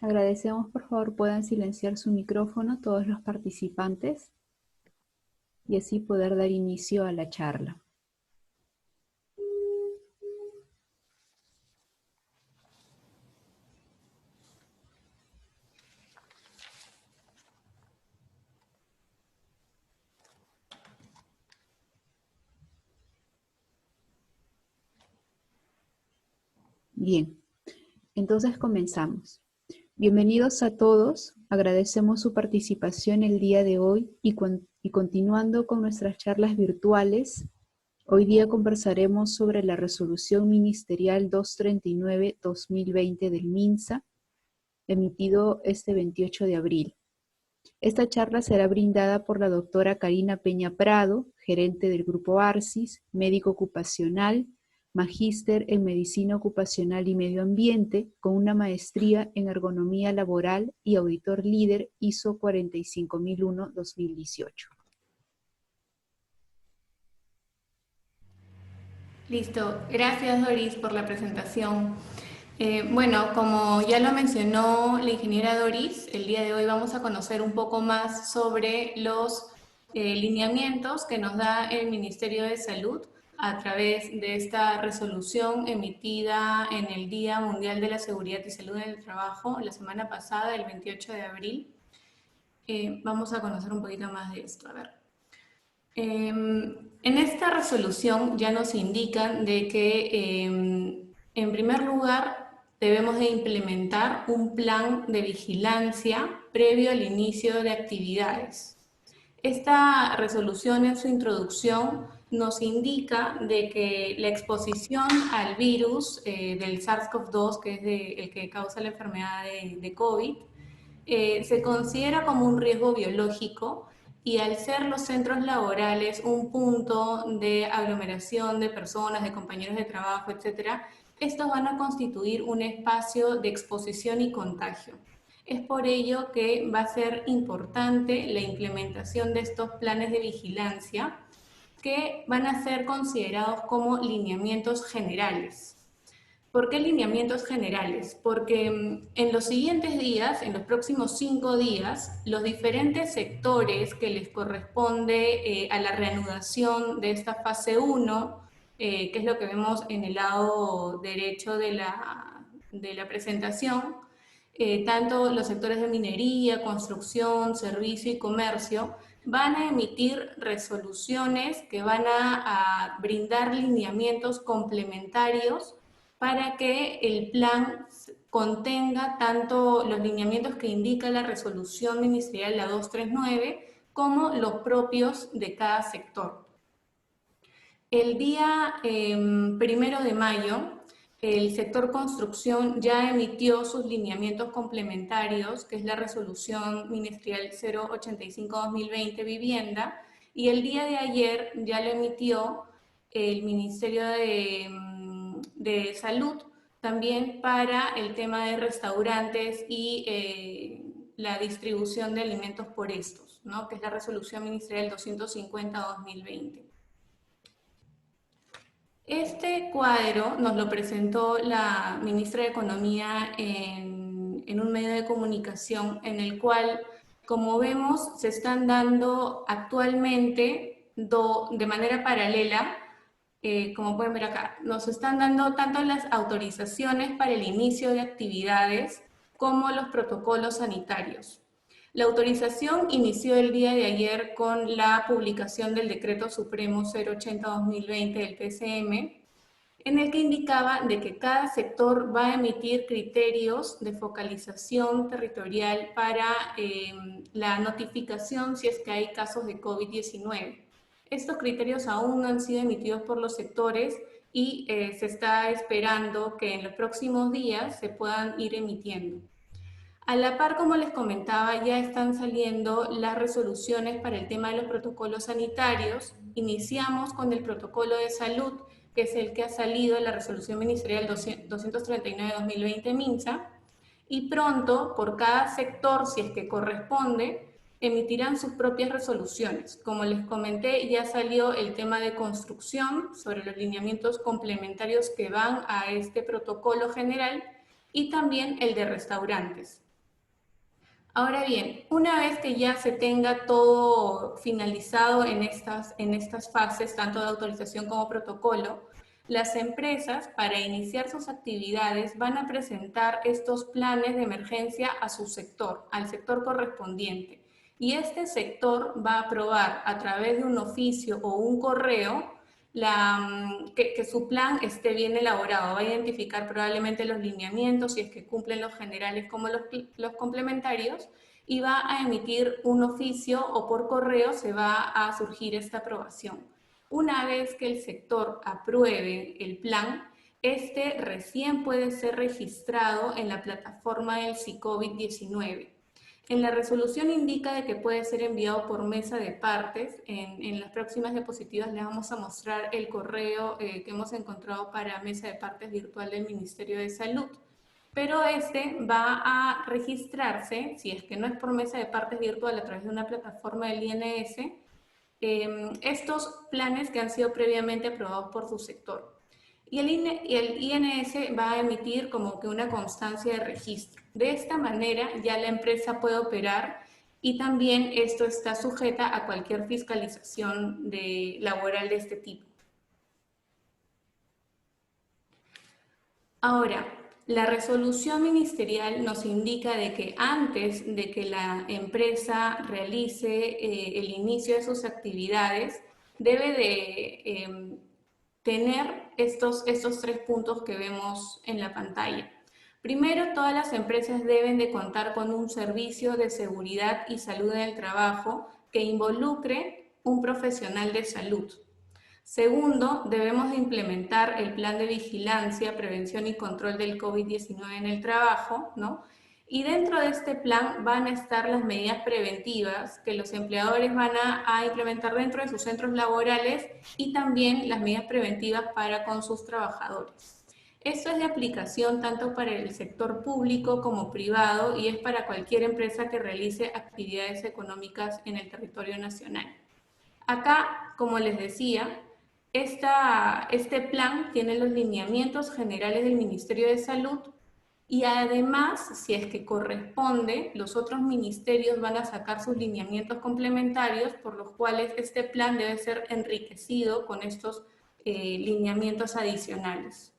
Agradecemos, por favor, puedan silenciar su micrófono todos los participantes y así poder dar inicio a la charla. Bien, entonces comenzamos. Bienvenidos a todos, agradecemos su participación el día de hoy y continuando con nuestras charlas virtuales, hoy día conversaremos sobre la Resolución Ministerial 239-2020 del MINSA, emitido este 28 de abril. Esta charla será brindada por la doctora Karina Peña Prado, gerente del Grupo ARCIS, médico ocupacional, magíster en Medicina Ocupacional y Medio Ambiente, con una maestría en Ergonomía Laboral y auditor líder ISO 45001-2018. Listo, gracias Doris por la presentación. Bueno, como ya lo mencionó la ingeniera Doris, el día de hoy vamos a conocer un poco más sobre los lineamientos que nos da el Ministerio de Salud a través de esta resolución emitida en el Día Mundial de la Seguridad y Salud en el Trabajo la semana pasada, el 28 de abril. Vamos a conocer un poquito más de esto. A ver. En esta resolución ya nos indican de que, en primer lugar, debemos de implementar un plan de vigilancia previo al inicio de actividades. Esta resolución en su introducción nos indica de que la exposición al virus del SARS-CoV-2, que es el que causa la enfermedad de COVID, se considera como un riesgo biológico y al ser los centros laborales un punto de aglomeración de personas, de compañeros de trabajo, etc., estos van a constituir un espacio de exposición y contagio. Es por ello que va a ser importante la implementación de estos planes de vigilancia que van a ser considerados como lineamientos generales. ¿Por qué lineamientos generales? Porque en los siguientes días, en los próximos 5 días, los diferentes sectores que les corresponde a la reanudación de esta fase 1, que es lo que vemos en el lado derecho de la presentación, tanto los sectores de minería, construcción, servicio y comercio, van a emitir resoluciones que van a brindar lineamientos complementarios para que el plan contenga tanto los lineamientos que indica la resolución ministerial, la 239, como los propios de cada sector. El día 1 de mayo, el sector construcción ya emitió sus lineamientos complementarios, que es la resolución ministerial 085-2020 vivienda, y el día de ayer ya lo emitió el Ministerio de Salud, también para el tema de restaurantes y la distribución de alimentos por estos, ¿no? Que es la resolución ministerial 250-2020. Este cuadro nos lo presentó la ministra de Economía en un medio de comunicación en el cual, como vemos, se están dando actualmente de manera paralela, como pueden ver acá, nos están dando tanto las autorizaciones para el inicio de actividades como los protocolos sanitarios. La autorización inició el día de ayer con la publicación del Decreto Supremo 080-2020 del TCM, en el que indicaba de que cada sector va a emitir criterios de focalización territorial para la notificación si es que hay casos de COVID-19. Estos criterios aún no han sido emitidos por los sectores y se está esperando que en los próximos días se puedan ir emitiendo. A la par, como les comentaba, ya están saliendo las resoluciones para el tema de los protocolos sanitarios. Iniciamos con el protocolo de salud, que es el que ha salido en la resolución ministerial 239-2020 MINSA, y pronto, por cada sector, si es que corresponde, emitirán sus propias resoluciones. Como les comenté, ya salió el tema de construcción sobre los lineamientos complementarios que van a este protocolo general y también el de restaurantes. Ahora bien, una vez que ya se tenga todo finalizado en estas fases, tanto de autorización como protocolo, las empresas, para iniciar sus actividades, van a presentar estos planes de emergencia a su sector, al sector correspondiente. Y este sector va a aprobar a través de un oficio o un correo que su plan esté bien elaborado. Va a identificar probablemente los lineamientos, si es que cumplen los generales como los complementarios, y va a emitir un oficio o por correo se va a surgir esta aprobación. Una vez que el sector apruebe el plan, este recién puede ser registrado en la plataforma del SICOVID-19. En la resolución indica de que puede ser enviado por mesa de partes. En las próximas diapositivas les vamos a mostrar el correo que hemos encontrado para mesa de partes virtual del Ministerio de Salud. Pero este va a registrarse, si es que no es por mesa de partes virtual a través de una plataforma del INS, estos planes que han sido previamente aprobados por su sector. Y el INS va a emitir como que una constancia de registro. De esta manera ya la empresa puede operar y también esto está sujeta a cualquier fiscalización laboral de este tipo. Ahora, la resolución ministerial nos indica de que antes de que la empresa realice el inicio de sus actividades, debe de tener estos 3 puntos que vemos en la pantalla. Primero, todas las empresas deben de contar con un servicio de seguridad y salud en el trabajo que involucre un profesional de salud. Segundo, debemos de implementar el plan de vigilancia, prevención y control del COVID-19 en el trabajo, ¿no? Y dentro de este plan van a estar las medidas preventivas que los empleadores van a implementar dentro de sus centros laborales y también las medidas preventivas para con sus trabajadores. Esto es de aplicación tanto para el sector público como privado y es para cualquier empresa que realice actividades económicas en el territorio nacional. Acá, como les decía, este plan tiene los lineamientos generales del Ministerio de Salud y además, si es que corresponde, los otros ministerios van a sacar sus lineamientos complementarios, por los cuales este plan debe ser enriquecido con estos lineamientos adicionales.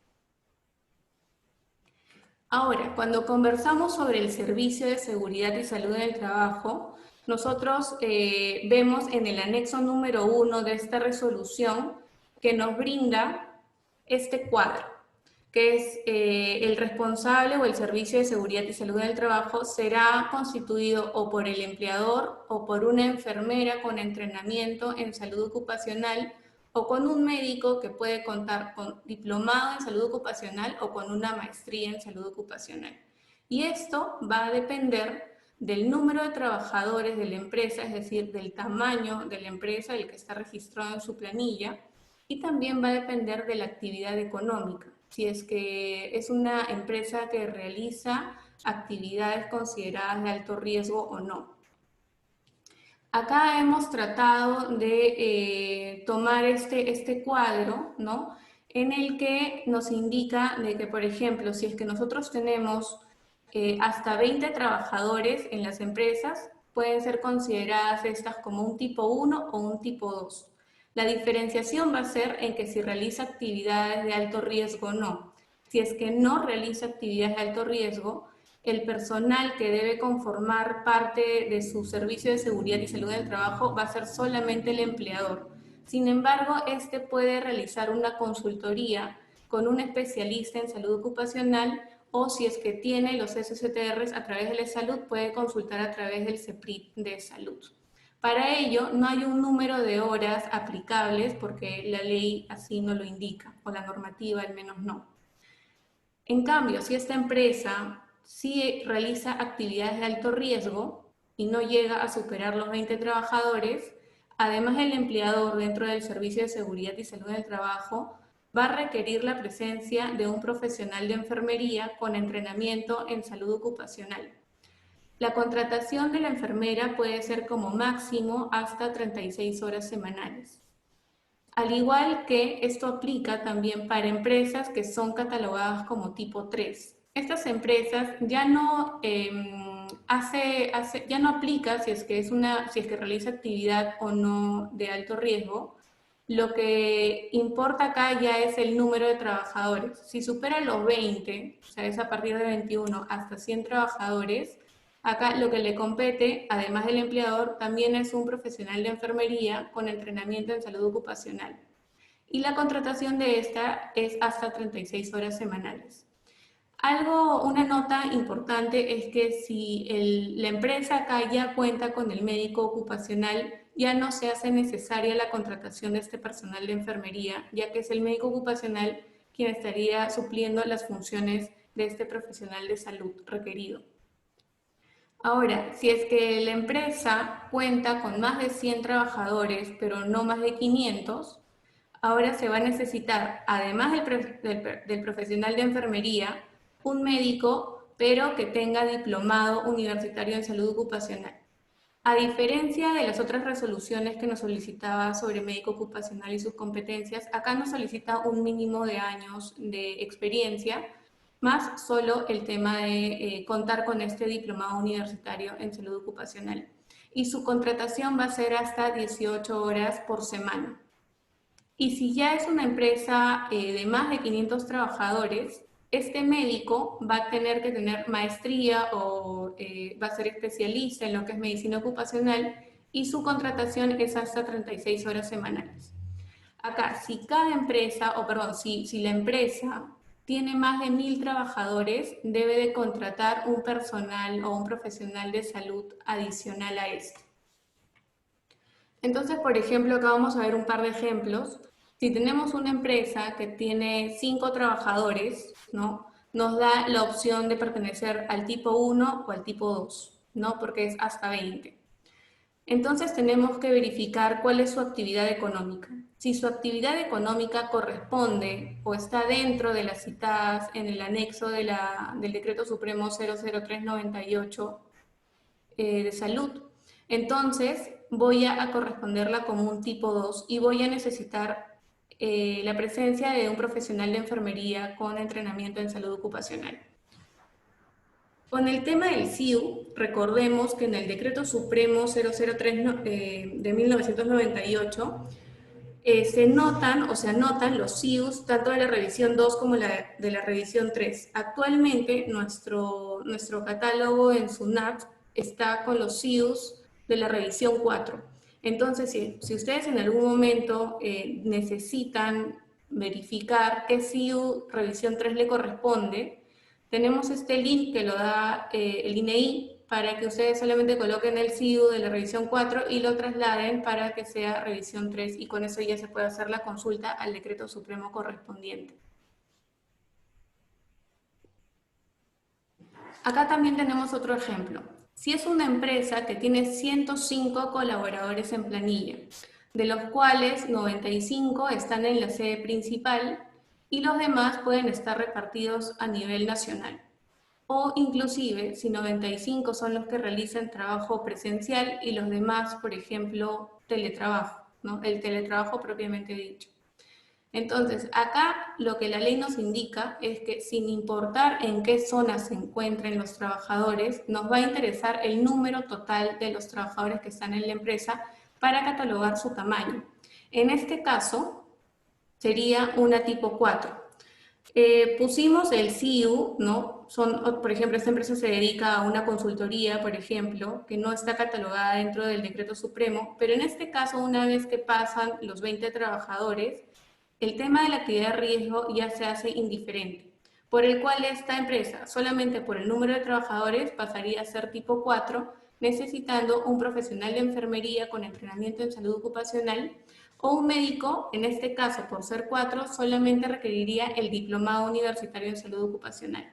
Ahora, cuando conversamos sobre el servicio de seguridad y salud en el trabajo, nosotros vemos en el anexo número 1 de esta resolución que nos brinda este cuadro, que es el responsable o el servicio de seguridad y salud en el trabajo será constituido o por el empleador o por una enfermera con entrenamiento en salud ocupacional o con un médico que puede contar con diplomado en salud ocupacional o con una maestría en salud ocupacional. Y esto va a depender del número de trabajadores de la empresa, es decir, del tamaño de la empresa, el que está registrado en su planilla, y también va a depender de la actividad económica, si es que es una empresa que realiza actividades consideradas de alto riesgo o no. Acá hemos tratado de tomar este cuadro, ¿no? En el que nos indica de que, por ejemplo, si es que nosotros tenemos hasta 20 trabajadores en las empresas, pueden ser consideradas estas como un tipo 1 o un tipo 2. La diferenciación va a ser en que si realiza actividades de alto riesgo o no. Si es que no realiza actividades de alto riesgo, el personal que debe conformar parte de su servicio de seguridad y salud del trabajo va a ser solamente el empleador. Sin embargo, este puede realizar una consultoría con un especialista en salud ocupacional o si es que tiene los SSTRs a través de la salud, puede consultar a través del CEPRIT de salud. Para ello, no hay un número de horas aplicables porque la ley así no lo indica, o la normativa al menos no. En cambio, si esta empresa sí realiza actividades de alto riesgo y no llega a superar los 20 trabajadores, además el empleador dentro del servicio de seguridad y salud del trabajo va a requerir la presencia de un profesional de enfermería con entrenamiento en salud ocupacional. La contratación de la enfermera puede ser como máximo hasta 36 horas semanales. Al igual que esto aplica también para empresas que son catalogadas como tipo 3. Estas empresas ya no ya no aplica si es que realiza actividad o no de alto riesgo. Lo que importa acá ya es el número de trabajadores. Si supera los 20, o sea, es a partir de 21 hasta 100 trabajadores, acá lo que le compete, además del empleador, también es un profesional de enfermería con entrenamiento en salud ocupacional. Y la contratación de esta es hasta 36 horas semanales. Una nota importante es que si la empresa acá ya cuenta con el médico ocupacional, ya no se hace necesaria la contratación de este personal de enfermería, ya que es el médico ocupacional quien estaría supliendo las funciones de este profesional de salud requerido. Ahora, si es que la empresa cuenta con más de 100 trabajadores, pero no más de 500, ahora se va a necesitar, además del profesional de enfermería, un médico, pero que tenga diplomado universitario en salud ocupacional. A diferencia de las otras resoluciones que nos solicitaba sobre médico ocupacional y sus competencias, acá nos solicita un mínimo de años de experiencia, más solo el tema de contar con este diplomado universitario en salud ocupacional. Y su contratación va a ser hasta 18 horas por semana. Y si ya es una empresa de más de 500 trabajadores, este médico va a tener que tener maestría o va a ser especialista en lo que es medicina ocupacional y su contratación es hasta 36 horas semanales. Acá, si cada empresa, si la empresa tiene más de 1000 trabajadores, debe de contratar un personal o un profesional de salud adicional a este. Entonces, por ejemplo, acá vamos a ver un par de ejemplos. Si tenemos una empresa que tiene 5 trabajadores, ¿no? Nos da la opción de pertenecer al tipo 1 o al tipo 2, ¿no? Porque es hasta 20. Entonces tenemos que verificar cuál es su actividad económica. Si su actividad económica corresponde o está dentro de las citadas en el anexo del Decreto Supremo 00398 de salud, entonces voy a corresponderla como un tipo 2 y voy a necesitar la presencia de un profesional de enfermería con entrenamiento en salud ocupacional. Con el tema del SIU, recordemos que en el Decreto Supremo 003 de 1998 se anotan los SIUs tanto de la revisión 2 como de la revisión 3. Actualmente nuestro catálogo en SUNAT está con los SIUs de la revisión 4. Entonces, si ustedes en algún momento necesitan verificar qué SIU revisión 3 le corresponde, tenemos este link que lo da el INEI para que ustedes solamente coloquen el SIU de la revisión 4 y lo trasladen para que sea revisión 3 y con eso ya se puede hacer la consulta al decreto supremo correspondiente. Acá también tenemos otro ejemplo. Si es una empresa que tiene 105 colaboradores en planilla, de los cuales 95 están en la sede principal y los demás pueden estar repartidos a nivel nacional. O inclusive, si 95 son los que realizan trabajo presencial y los demás, por ejemplo, teletrabajo, ¿no? El teletrabajo propiamente dicho. Entonces, acá lo que la ley nos indica es que sin importar en qué zona se encuentren los trabajadores, nos va a interesar el número total de los trabajadores que están en la empresa para catalogar su tamaño. En este caso, sería una tipo 4. Pusimos el SIU, ¿no? Por ejemplo, esta empresa se dedica a una consultoría, por ejemplo, que no está catalogada dentro del Decreto Supremo, pero en este caso, una vez que pasan los 20 trabajadores, el tema de la actividad de riesgo ya se hace indiferente, por el cual esta empresa, solamente por el número de trabajadores, pasaría a ser tipo 4, necesitando un profesional de enfermería con entrenamiento en salud ocupacional o un médico, en este caso por ser 4, solamente requeriría el diplomado universitario en salud ocupacional.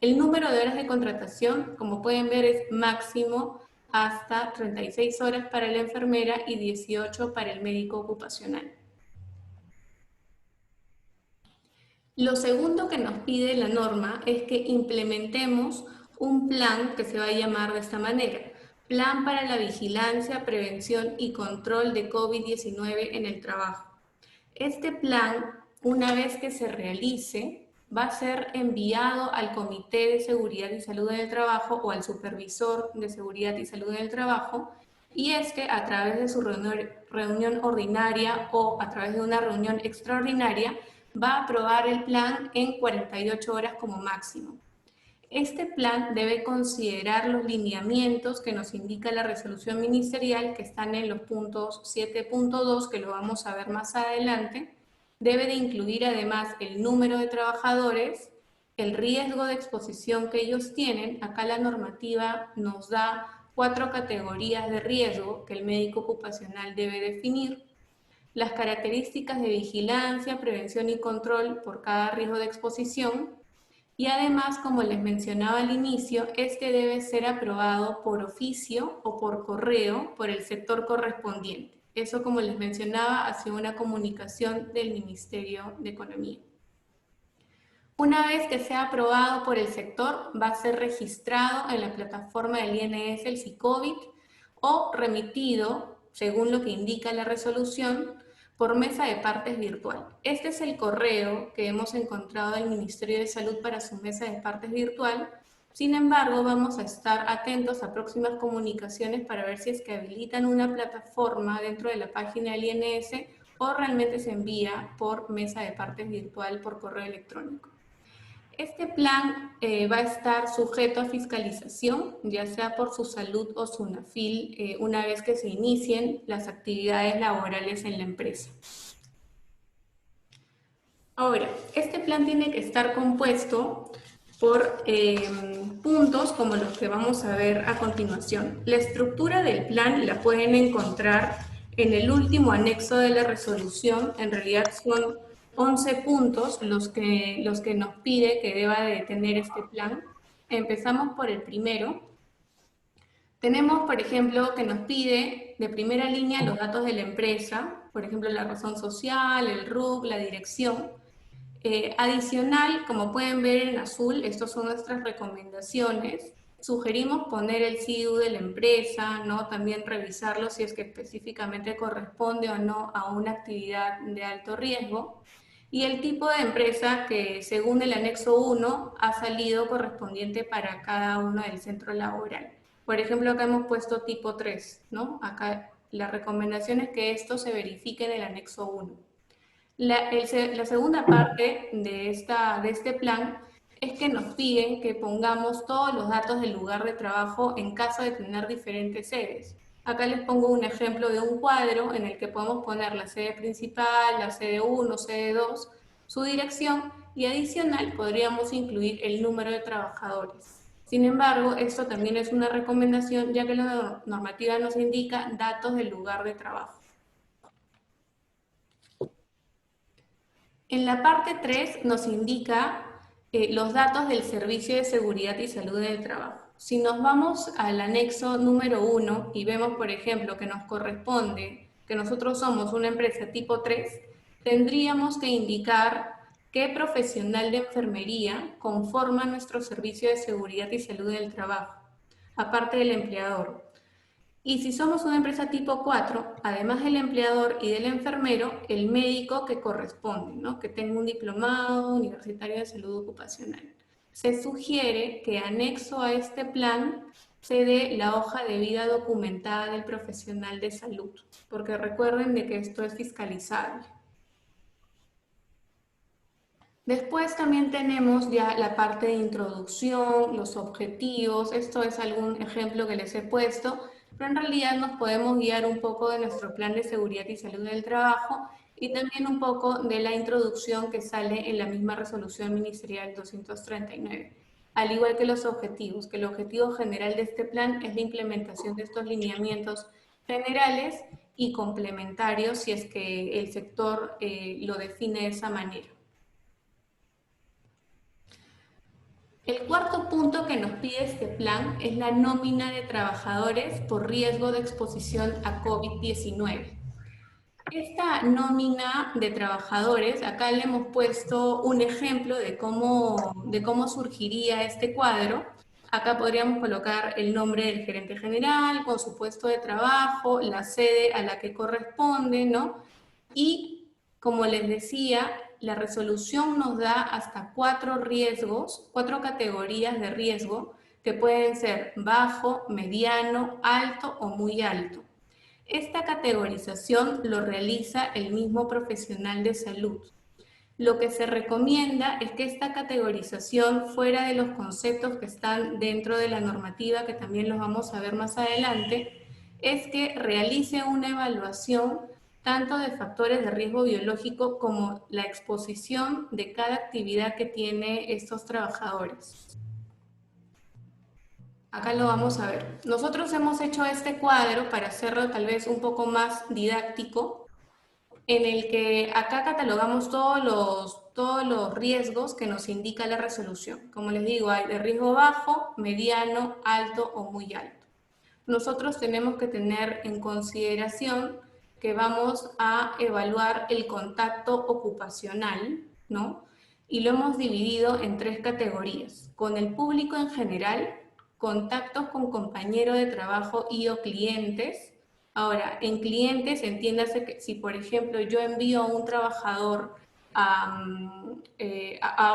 El número de horas de contratación, como pueden ver, es máximo hasta 36 horas para la enfermera y 18 para el médico ocupacional. Lo segundo que nos pide la norma es que implementemos un plan que se va a llamar de esta manera: Plan para la Vigilancia, Prevención y Control de COVID-19 en el Trabajo. Este plan, una vez que se realice, va a ser enviado al Comité de Seguridad y Salud en el Trabajo o al Supervisor de Seguridad y Salud en el Trabajo, y a través de su reunión ordinaria o a través de una reunión extraordinaria, va a aprobar el plan en 48 horas como máximo. Este plan debe considerar los lineamientos que nos indica la resolución ministerial, que están en los puntos 7.2, que lo vamos a ver más adelante. Debe de incluir además el número de trabajadores, el riesgo de exposición que ellos tienen. Acá la normativa nos da 4 categorías de riesgo que el médico ocupacional debe definir, las características de vigilancia, prevención y control por cada riesgo de exposición, y además, como les mencionaba al inicio, este debe ser aprobado por oficio o por correo por el sector correspondiente. Eso, como les mencionaba, ha sido una comunicación del Ministerio de Economía. Una vez que sea aprobado por el sector, va a ser registrado en la plataforma del INS, el SICOBIT, o remitido, según lo que indica la resolución, por mesa de partes virtual. Este es el correo que hemos encontrado del Ministerio de Salud para su mesa de partes virtual. Sin embargo, vamos a estar atentos a próximas comunicaciones para ver si es que habilitan una plataforma dentro de la página del INS o realmente se envía por mesa de partes virtual por correo electrónico. Este plan va a estar sujeto a fiscalización, ya sea por su salud o SUNAFIL, una vez que se inicien las actividades laborales en la empresa. Ahora, este plan tiene que estar compuesto por puntos como los que vamos a ver a continuación. La estructura del plan la pueden encontrar en el último anexo de la resolución. En realidad son 11 puntos los que nos pide que deba de tener este plan. Empezamos por el primero. Tenemos, por ejemplo, que nos pide de primera línea los datos de la empresa, por ejemplo, la razón social, el RUC, la dirección. Adicional, como pueden ver en azul, estas son nuestras recomendaciones. Sugerimos poner el CIU de la empresa, ¿no? También revisarlo si es que específicamente corresponde o no a una actividad de alto riesgo. Y el tipo de empresa que según el anexo 1 ha salido correspondiente para cada uno del centro laboral. Por ejemplo, acá hemos puesto tipo 3, ¿no? Acá la recomendación es que esto se verifique en el anexo 1. La segunda parte de este plan es que nos piden que pongamos todos los datos del lugar de trabajo en caso de tener diferentes sedes. Acá les pongo un ejemplo de un cuadro en el que podemos poner la sede principal, la sede 1, sede 2, su dirección, y adicional podríamos incluir el número de trabajadores. Sin embargo, esto también es una recomendación, ya que la normativa nos indica datos del lugar de trabajo. En la parte 3 nos indica los datos del Servicio de Seguridad y Salud del Trabajo. Si nos vamos al anexo número 1 y vemos, por ejemplo, que nos corresponde que nosotros somos una empresa tipo 3, tendríamos que indicar qué profesional de enfermería conforma nuestro Servicio de Seguridad y Salud del Trabajo, aparte del empleador. Y si somos una empresa tipo 4, además del empleador y del enfermero, el médico que corresponde, ¿no? Que tenga un diplomado universitario de salud ocupacional. Se sugiere que anexo a este plan se dé la hoja de vida documentada del profesional de salud, porque recuerden de que esto es fiscalizable. Después también tenemos ya la parte de introducción, los objetivos. Esto es algún ejemplo que les he puesto, pero en realidad nos podemos guiar un poco de nuestro plan de seguridad y salud del trabajo y también un poco de la introducción que sale en la misma resolución ministerial 239. Al igual que los objetivos, que el objetivo general de este plan es la implementación de estos lineamientos generales y complementarios si es que el sector lo define de esa manera. El cuarto punto que nos pide este plan es la nómina de trabajadores por riesgo de exposición a COVID-19. Esta nómina de trabajadores, acá le hemos puesto un ejemplo de cómo surgiría este cuadro. Acá podríamos colocar el nombre del gerente general con su puesto de trabajo, la sede a la que corresponde, ¿no? Y, como les decía, la resolución nos da hasta 4 riesgos, 4 categorías de riesgo que pueden ser bajo, mediano, alto o muy alto. Esta categorización lo realiza el mismo profesional de salud. Lo que se recomienda es que esta categorización, fuera de los conceptos que están dentro de la normativa, que también los vamos a ver más adelante, es que realice una evaluación tanto de factores de riesgo biológico como la exposición de cada actividad que tiene estos trabajadores. Acá lo vamos a ver. Nosotros hemos hecho este cuadro para hacerlo tal vez un poco más didáctico, en el que acá catalogamos todos los riesgos que nos indica la resolución. Como les digo, hay de riesgo bajo, mediano, alto o muy alto. Nosotros tenemos que tener en consideración que vamos a evaluar el contacto ocupacional, ¿no? Y lo hemos dividido en 3 categorías: con el público en general, contactos con compañeros de trabajo y o clientes. Ahora, en clientes, entiéndase que si, por ejemplo, yo envío a un trabajador a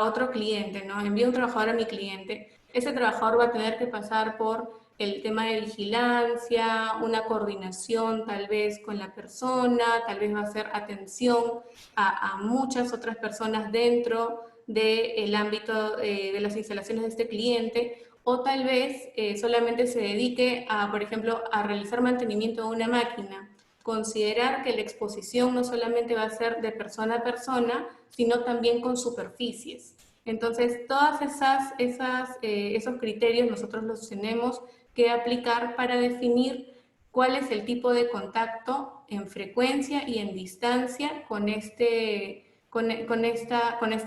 otro cliente, ¿no? Envío un trabajador a mi cliente, ese trabajador va a tener que pasar por el tema de vigilancia, una coordinación tal vez con la persona, tal vez va a hacer atención a muchas otras personas dentro del ámbito de las instalaciones de este cliente, o tal vez solamente se dedique a, por ejemplo, a realizar mantenimiento de una máquina. Considerar que la exposición no solamente va a ser de persona a persona, sino también con superficies. Entonces, todos esos criterios nosotros los tenemos que aplicar para definir cuál es el tipo de contacto en frecuencia y en distancia con esta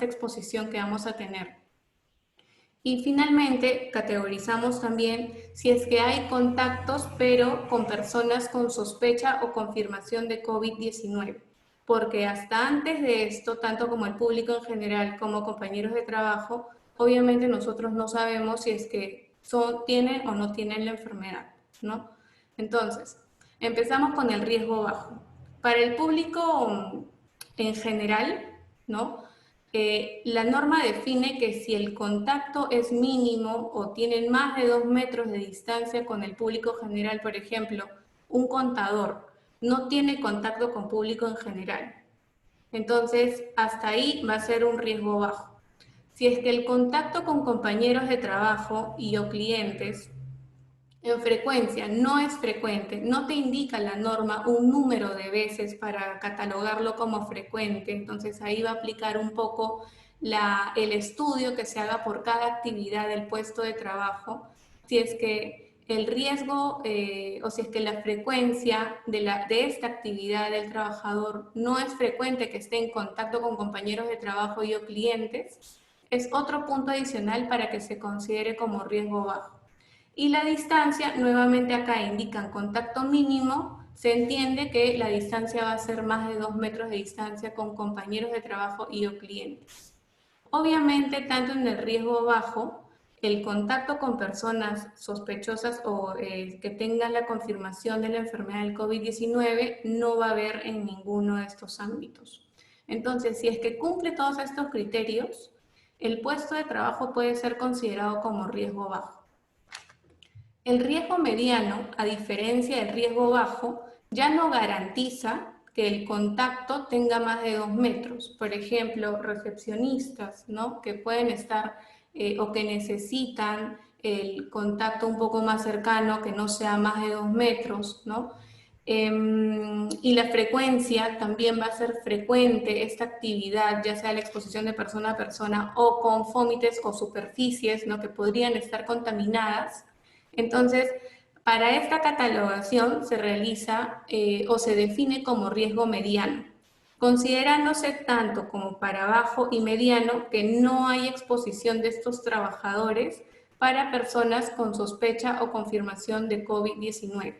exposición que vamos a tener. Y finalmente, categorizamos también si es que hay contactos, pero con personas con sospecha o confirmación de COVID-19. Porque hasta antes de esto, tanto como el público en general como compañeros de trabajo, obviamente nosotros no sabemos si es que tienen o no tienen la enfermedad, ¿no? Entonces, empezamos con el riesgo bajo. Para el público en general, ¿no? La norma define que si el contacto es mínimo o tienen más de 2 metros de distancia con el público general, por ejemplo, un contador no tiene contacto con público en general. Entonces, hasta ahí va a ser un riesgo bajo. Si es que el contacto con compañeros de trabajo y o clientes en frecuencia no es frecuente, no te indica la norma un número de veces para catalogarlo como frecuente, entonces ahí va a aplicar un poco el estudio que se haga por cada actividad del puesto de trabajo, si es que el riesgo o si es que la frecuencia de esta actividad del trabajador no es frecuente que esté en contacto con compañeros de trabajo y o clientes, es otro punto adicional para que se considere como riesgo bajo. Y la distancia, nuevamente acá indican contacto mínimo, se entiende que la distancia va a ser más de 2 metros de distancia con compañeros de trabajo y o clientes. Obviamente, tanto en el riesgo bajo, el contacto con personas sospechosas o que tengan la confirmación de la enfermedad del COVID-19 no va a haber en ninguno de estos ámbitos. Entonces, si es que cumple todos estos criterios, el puesto de trabajo puede ser considerado como riesgo bajo. El riesgo mediano, a diferencia del riesgo bajo, ya no garantiza que el contacto tenga más de 2 metros. Por ejemplo, recepcionistas, ¿no? Que pueden estar o que necesitan el contacto un poco más cercano, que no sea más de 2 metros, ¿no? Y la frecuencia también va a ser frecuente esta actividad, ya sea la exposición de persona a persona o con fómites o superficies, ¿no? Que podrían estar contaminadas. Entonces, para esta catalogación se realiza o se define como riesgo mediano, considerándose tanto como para bajo y mediano que no hay exposición de estos trabajadores para personas con sospecha o confirmación de COVID-19.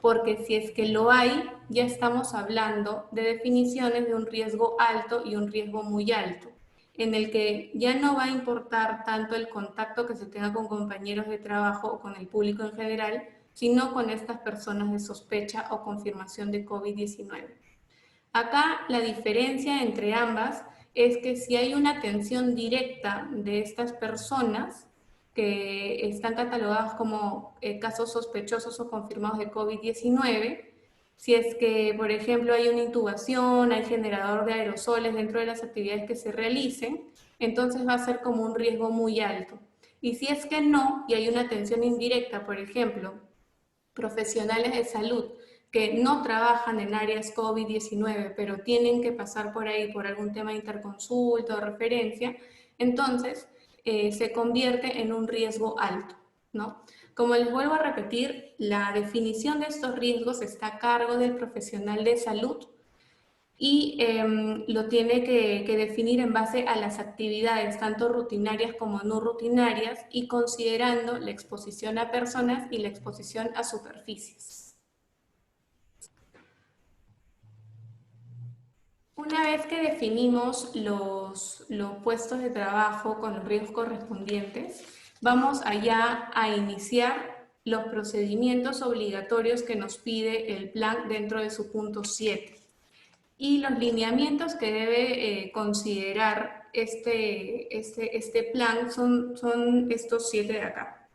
Porque si es que lo hay, ya estamos hablando de definiciones de un riesgo alto y un riesgo muy alto, en el que ya no va a importar tanto el contacto que se tenga con compañeros de trabajo o con el público en general, sino con estas personas de sospecha o confirmación de COVID-19. Acá la diferencia entre ambas es que si hay una atención directa de estas personas que están catalogadas como casos sospechosos o confirmados de COVID-19, si es que, por ejemplo, hay una intubación, hay generador de aerosoles dentro de las actividades que se realicen, entonces va a ser como un riesgo muy alto. Y si es que no, y hay una atención indirecta, por ejemplo, profesionales de salud que no trabajan en áreas COVID-19, pero tienen que pasar por ahí por algún tema de interconsulta o referencia, entonces se convierte en un riesgo alto, ¿no? Como les vuelvo a repetir, la definición de estos riesgos está a cargo del profesional de salud y lo tiene que definir en base a las actividades, tanto rutinarias como no rutinarias, y considerando la exposición a personas y la exposición a superficies. Una vez que definimos los puestos de trabajo con los riesgos correspondientes, vamos allá a iniciar los procedimientos obligatorios que nos pide el plan dentro de su punto 7. Y los lineamientos que debe considerar este plan son estos 7 de acá.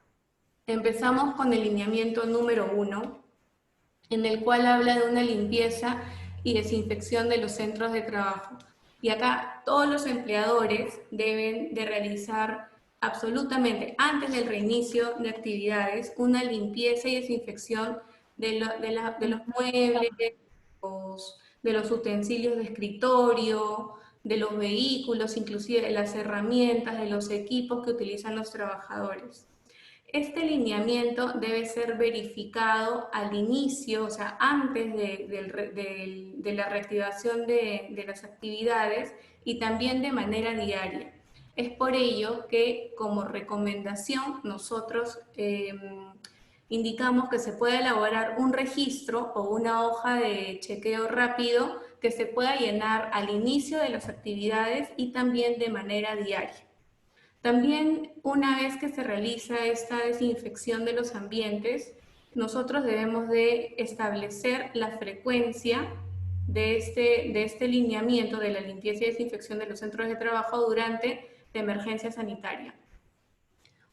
Empezamos con el lineamiento número 1, en el cual habla de una limpieza y desinfección de los centros de trabajo. Y acá todos los empleadores deben de realizar absolutamente antes del reinicio de actividades una limpieza y desinfección de los muebles, de los utensilios de escritorio, de los vehículos, inclusive de las herramientas, de los equipos que utilizan los trabajadores. Este lineamiento debe ser verificado al inicio, o sea, antes de la reactivación de las actividades y también de manera diaria. Es por ello que como recomendación nosotros indicamos que se puede elaborar un registro o una hoja de chequeo rápido que se pueda llenar al inicio de las actividades y también de manera diaria. También, una vez que se realiza esta desinfección de los ambientes, nosotros debemos de establecer la frecuencia de este lineamiento de la limpieza y desinfección de los centros de trabajo durante la emergencia sanitaria.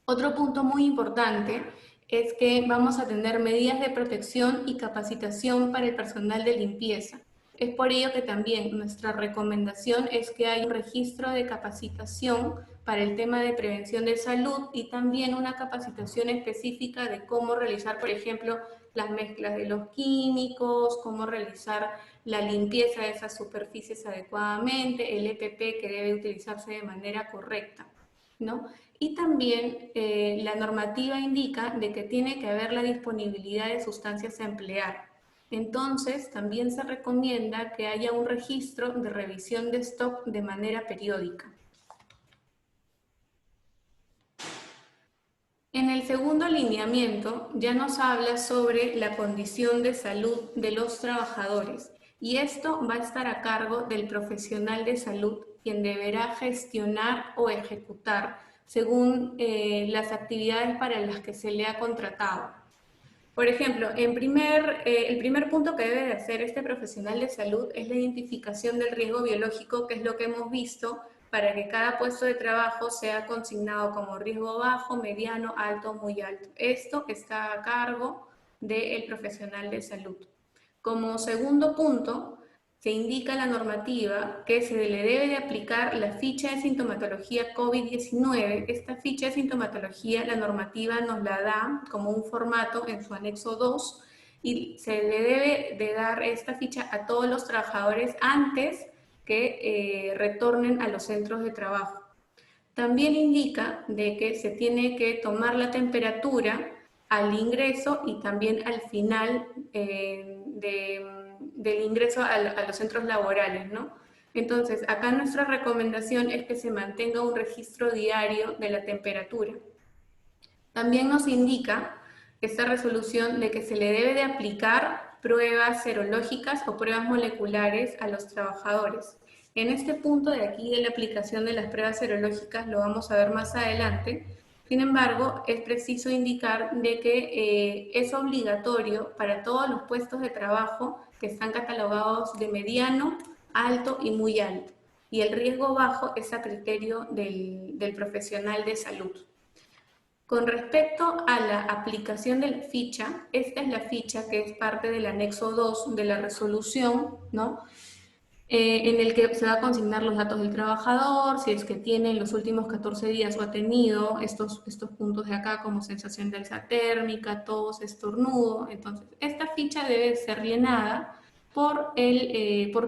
Otro punto muy importante es que vamos a tener medidas de protección y capacitación para el personal de limpieza. Es por ello que también nuestra recomendación es que haya un registro de capacitación para el tema de prevención de salud y también una capacitación específica de cómo realizar, por ejemplo, las mezclas de los químicos, cómo realizar la limpieza de esas superficies adecuadamente, el EPP que debe utilizarse de manera correcta, ¿no? Y también la normativa indica de que tiene que haber la disponibilidad de sustancias a emplear. Entonces, también se recomienda que haya un registro de revisión de stock de manera periódica. En el segundo lineamiento ya nos habla sobre la condición de salud de los trabajadores y esto va a estar a cargo del profesional de salud, quien deberá gestionar o ejecutar según las actividades para las que se le ha contratado. Por ejemplo, el primer punto que debe de hacer este profesional de salud es la identificación del riesgo biológico, que es lo que hemos visto, para que cada puesto de trabajo sea consignado como riesgo bajo, mediano, alto, muy alto. Esto está a cargo del profesional de salud. Como segundo punto, se indica en la normativa que se le debe de aplicar la ficha de sintomatología COVID-19. Esta ficha de sintomatología, la normativa nos la da como un formato en su anexo 2 y se le debe de dar esta ficha a todos los trabajadores antes que retornen a los centros de trabajo. También indica de que se tiene que tomar la temperatura al ingreso y también al final del ingreso a los centros laborales, ¿no? Entonces, acá nuestra recomendación es que se mantenga un registro diario de la temperatura. También nos indica esta resolución de que se le debe de aplicar pruebas serológicas o pruebas moleculares a los trabajadores. En este punto de aquí de la aplicación de las pruebas serológicas, lo vamos a ver más adelante, Sin embargo, es preciso indicar de que es obligatorio para todos los puestos de trabajo que están catalogados de mediano, alto y muy alto. Y el riesgo bajo es a criterio del profesional de salud. Con respecto a la aplicación de la ficha, esta es la ficha que es parte del anexo 2 de la resolución, ¿no? En el que se va a consignar los datos del trabajador, si es que tiene en los últimos 14 días o ha tenido estos puntos de acá como sensación de alza térmica, tos, estornudo. Entonces, esta ficha debe ser llenada por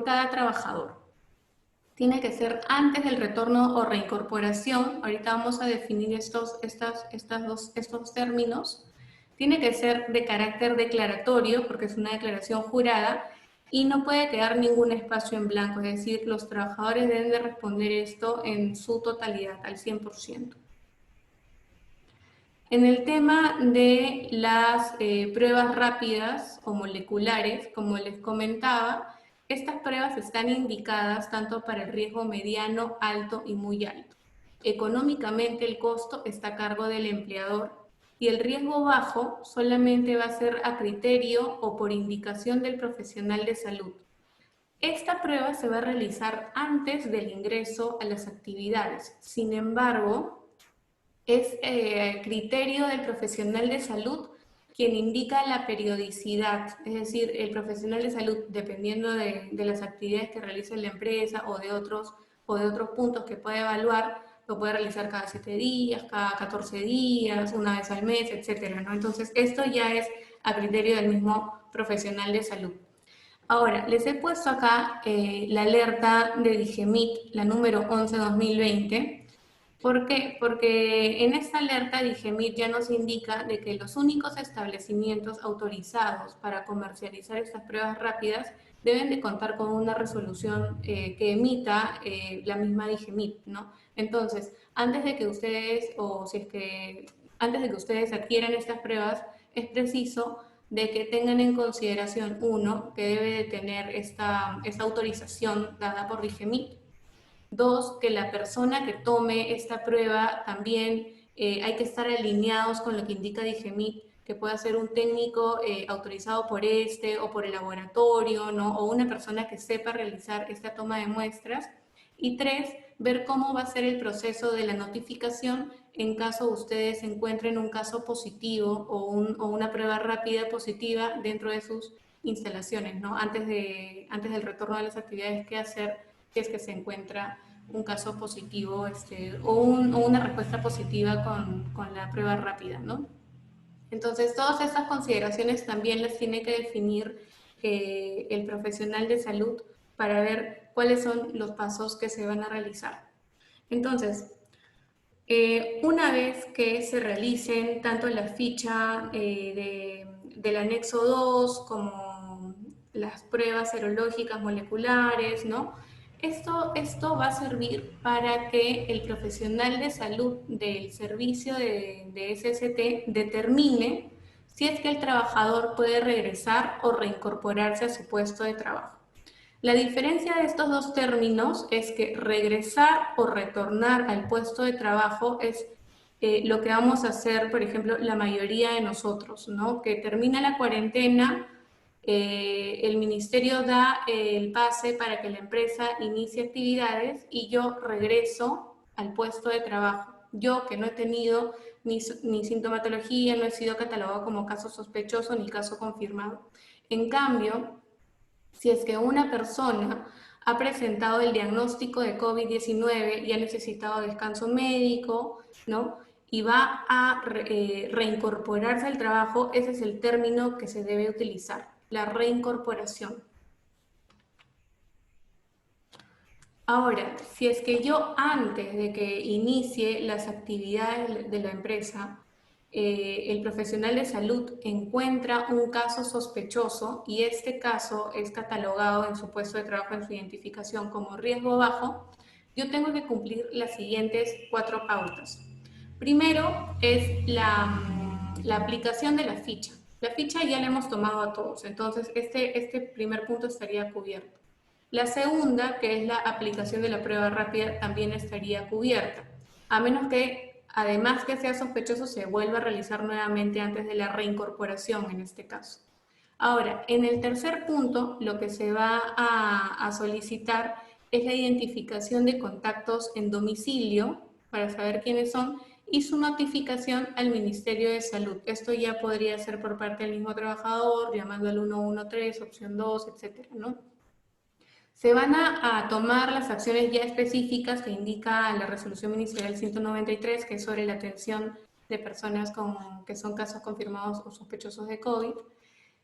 cada trabajador. Tiene que ser antes del retorno o reincorporación. Ahorita vamos a definir estos términos. Tiene que ser de carácter declaratorio, porque es una declaración jurada, y no puede quedar ningún espacio en blanco, es decir, los trabajadores deben de responder esto en su totalidad, al 100%. En el tema de las pruebas rápidas o moleculares, como les comentaba, estas pruebas están indicadas tanto para el riesgo mediano, alto y muy alto. Económicamente el costo está a cargo del empleador y el riesgo bajo solamente va a ser a criterio o por indicación del profesional de salud. Esta prueba se va a realizar antes del ingreso a las actividades. Sin embargo, es criterio del profesional de salud quien indica la periodicidad, es decir, el profesional de salud, dependiendo de las actividades que realice la empresa o de otros puntos que puede evaluar, lo puede realizar cada 7 días, cada 14 días, una vez al mes, etcétera, ¿no? Entonces, esto ya es a criterio del mismo profesional de salud. Ahora, les he puesto acá la alerta de Digemit, la número 11/2020. ¿Por qué? Porque en esta alerta Digemit ya nos indica de que los únicos establecimientos autorizados para comercializar estas pruebas rápidas deben de contar con una resolución que emita la misma Digemit, ¿no? Entonces, antes de que ustedes, antes de que ustedes adquieran estas pruebas, es preciso de que tengan en consideración, uno, que debe de tener esta autorización dada por Digemit. Dos, que la persona que tome esta prueba también hay que estar alineados con lo que indica Digemit, que pueda ser un técnico autorizado por o por el laboratorio, ¿no? O una persona que sepa realizar esta toma de muestras. Y tres, ver cómo va a ser el proceso de la notificación en caso ustedes encuentren un caso positivo o una prueba rápida positiva dentro de sus instalaciones, ¿no? Antes del retorno a las actividades que hacer si es que se encuentra un caso positivo o una respuesta positiva con la prueba rápida, ¿no? Entonces, todas estas consideraciones también las tiene que definir el profesional de salud para ver cuáles son los pasos que se van a realizar. Entonces, una vez que se realicen tanto la ficha del anexo 2 como las pruebas serológicas moleculares, ¿no? Esto va a servir para que el profesional de salud del servicio de SST determine si es que el trabajador puede regresar o reincorporarse a su puesto de trabajo. La diferencia de estos dos términos es que regresar o retornar al puesto de trabajo es lo que vamos a hacer, por ejemplo, la mayoría de nosotros, ¿no? Que termina la cuarentena, el ministerio da el pase para que la empresa inicie actividades y yo regreso al puesto de trabajo. Yo que no he tenido ni sintomatología, no he sido catalogado como caso sospechoso ni caso confirmado. En cambio, si es que una persona ha presentado el diagnóstico de COVID-19 y ha necesitado descanso médico, ¿no? Y va a reincorporarse al trabajo, ese es el término que se debe utilizar, la reincorporación. Ahora, si es que yo antes de que inicie las actividades de la empresa, el profesional de salud encuentra un caso sospechoso y este caso es catalogado en su puesto de trabajo en su identificación como riesgo bajo, yo tengo que cumplir las siguientes 4 pautas. Primero es la aplicación de la ficha. La ficha ya la hemos tomado a todos, entonces este primer punto estaría cubierto. La segunda, que es la aplicación de la prueba rápida, también estaría cubierta, a menos que además que sea sospechoso, se vuelva a realizar nuevamente antes de la reincorporación en este caso. Ahora, en el tercer punto, lo que se va a solicitar es la identificación de contactos en domicilio para saber quiénes son y su notificación al Ministerio de Salud. Esto ya podría ser por parte del mismo trabajador, llamando al 113, opción 2, etcétera, ¿no? Se van a tomar las acciones ya específicas que indica la resolución ministerial 193, que es sobre la atención de personas que son casos confirmados o sospechosos de COVID.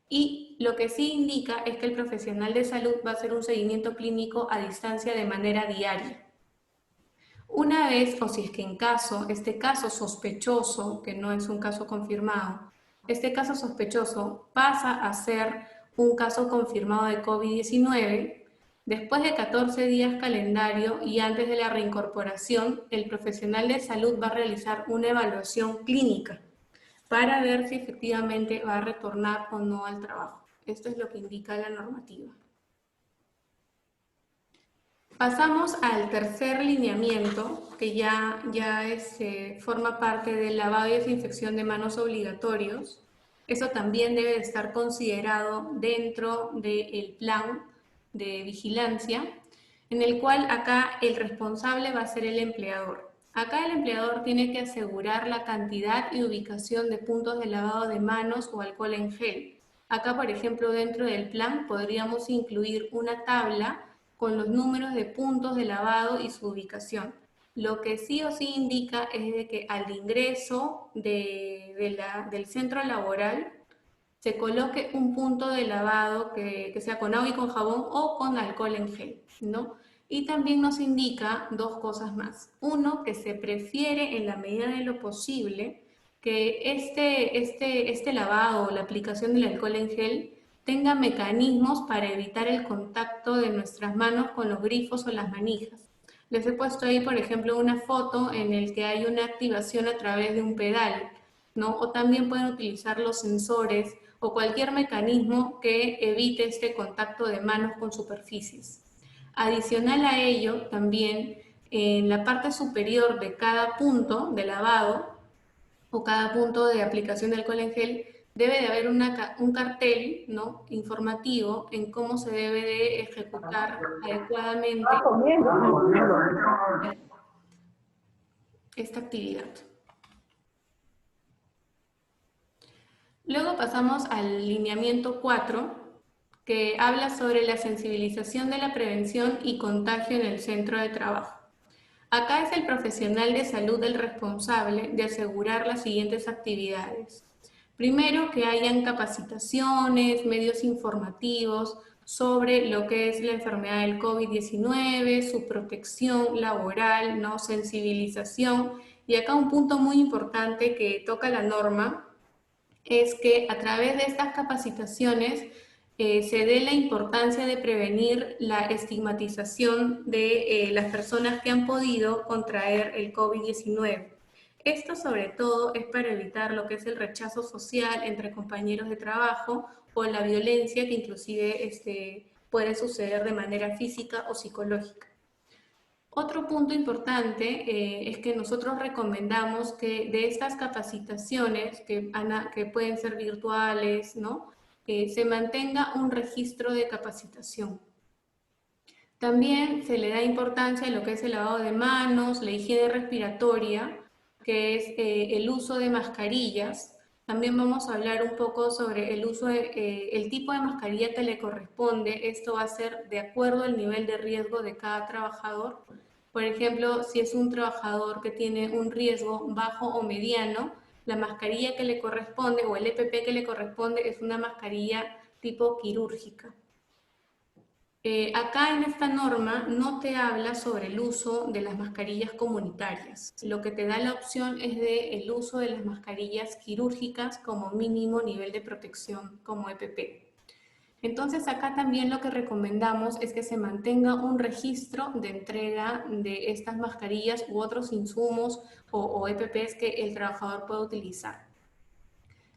Y lo que sí indica es que el profesional de salud va a hacer un seguimiento clínico a distancia de manera diaria. Una vez, o si es que en este caso sospechoso, que no es un caso confirmado, este caso sospechoso pasa a ser un caso confirmado de COVID-19, después de 14 días calendario y antes de la reincorporación, el profesional de salud va a realizar una evaluación clínica para ver si efectivamente va a retornar o no al trabajo. Esto es lo que indica la normativa. Pasamos al tercer lineamiento, que ya forma parte del lavado y desinfección de manos obligatorios. Eso también debe estar considerado dentro del plan de vigilancia, en el cual acá el responsable va a ser el empleador. Acá el empleador tiene que asegurar la cantidad y ubicación de puntos de lavado de manos o alcohol en gel. Acá, por ejemplo, dentro del plan podríamos incluir una tabla con los números de puntos de lavado y su ubicación. Lo que sí o sí indica es de que al ingreso del centro laboral se coloque un punto de lavado que sea con agua y con jabón o con alcohol en gel, ¿no? Y también nos indica dos cosas más. Uno, que se prefiere en la medida de lo posible que este lavado o la aplicación del alcohol en gel tenga mecanismos para evitar el contacto de nuestras manos con los grifos o las manijas. Les he puesto ahí, por ejemplo, una foto en el que hay una activación a través de un pedal, ¿no? O también pueden utilizar los sensores o cualquier mecanismo que evite este contacto de manos con superficies. Adicional a ello, también en la parte superior de cada punto de lavado o cada punto de aplicación de alcohol en gel, debe de haber un cartel, ¿no?, informativo en cómo se debe de ejecutar adecuadamente esta actividad. Luego pasamos al lineamiento 4, que habla sobre la sensibilización de la prevención y contagio en el centro de trabajo. Acá es el profesional de salud el responsable de asegurar las siguientes actividades. Primero, que hayan capacitaciones, medios informativos sobre lo que es la enfermedad del COVID-19, su protección laboral, ¿no?, sensibilización. Y acá un punto muy importante que toca la norma es que a través de estas capacitaciones se dé la importancia de prevenir la estigmatización de las personas que han podido contraer el COVID-19. Esto sobre todo es para evitar lo que es el rechazo social entre compañeros de trabajo o la violencia que inclusive puede suceder de manera física o psicológica. Otro punto importante es que nosotros recomendamos que de estas capacitaciones, que pueden ser virtuales, ¿no?, se mantenga un registro de capacitación. También se le da importancia a lo que es el lavado de manos, la higiene respiratoria, que es el uso de mascarillas. También vamos a hablar un poco sobre el uso el tipo de mascarilla que le corresponde. Esto va a ser de acuerdo al nivel de riesgo de cada trabajador. Por ejemplo, si es un trabajador que tiene un riesgo bajo o mediano, la mascarilla que le corresponde o el EPP que le corresponde es una mascarilla tipo quirúrgica. Acá en esta norma no te habla sobre el uso de las mascarillas comunitarias. Lo que te da la opción es el uso de las mascarillas quirúrgicas como mínimo nivel de protección como EPP. Entonces acá también lo que recomendamos es que se mantenga un registro de entrega de estas mascarillas u otros insumos o EPPs que el trabajador pueda utilizar.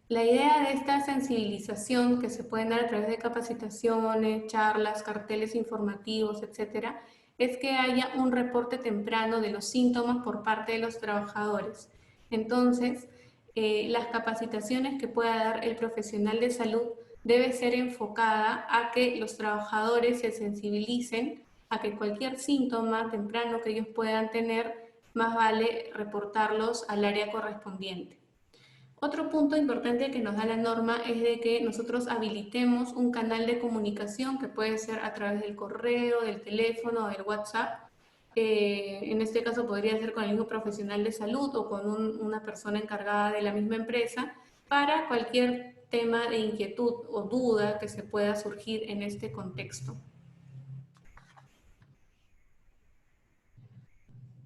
La idea de esta sensibilización que se pueden dar a través de capacitaciones, charlas, carteles informativos, etcétera, es que haya un reporte temprano de los síntomas por parte de los trabajadores. Entonces, las capacitaciones que pueda dar el profesional de salud debe ser enfocada a que los trabajadores se sensibilicen a que cualquier síntoma temprano que ellos puedan tener, más vale reportarlos al área correspondiente. Otro punto importante que nos da la norma es de que nosotros habilitemos un canal de comunicación que puede ser a través del correo, del teléfono o del WhatsApp. En este caso podría ser con el mismo profesional de salud o con una persona encargada de la misma empresa para cualquier tema de inquietud o duda que se pueda surgir en este contexto.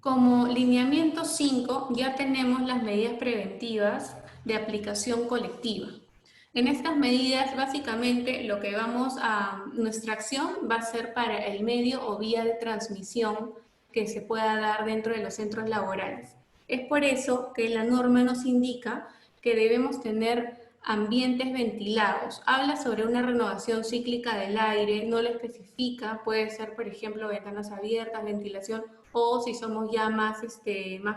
Como lineamiento 5 ya tenemos las medidas preventivas de aplicación colectiva. En estas medidas, básicamente, lo que nuestra acción va a ser para el medio o vía de transmisión que se pueda dar dentro de los centros laborales. Es por eso que la norma nos indica que debemos tener ambientes ventilados. Habla sobre una renovación cíclica del aire, no lo especifica, puede ser, por ejemplo, ventanas abiertas, ventilación, o si somos ya más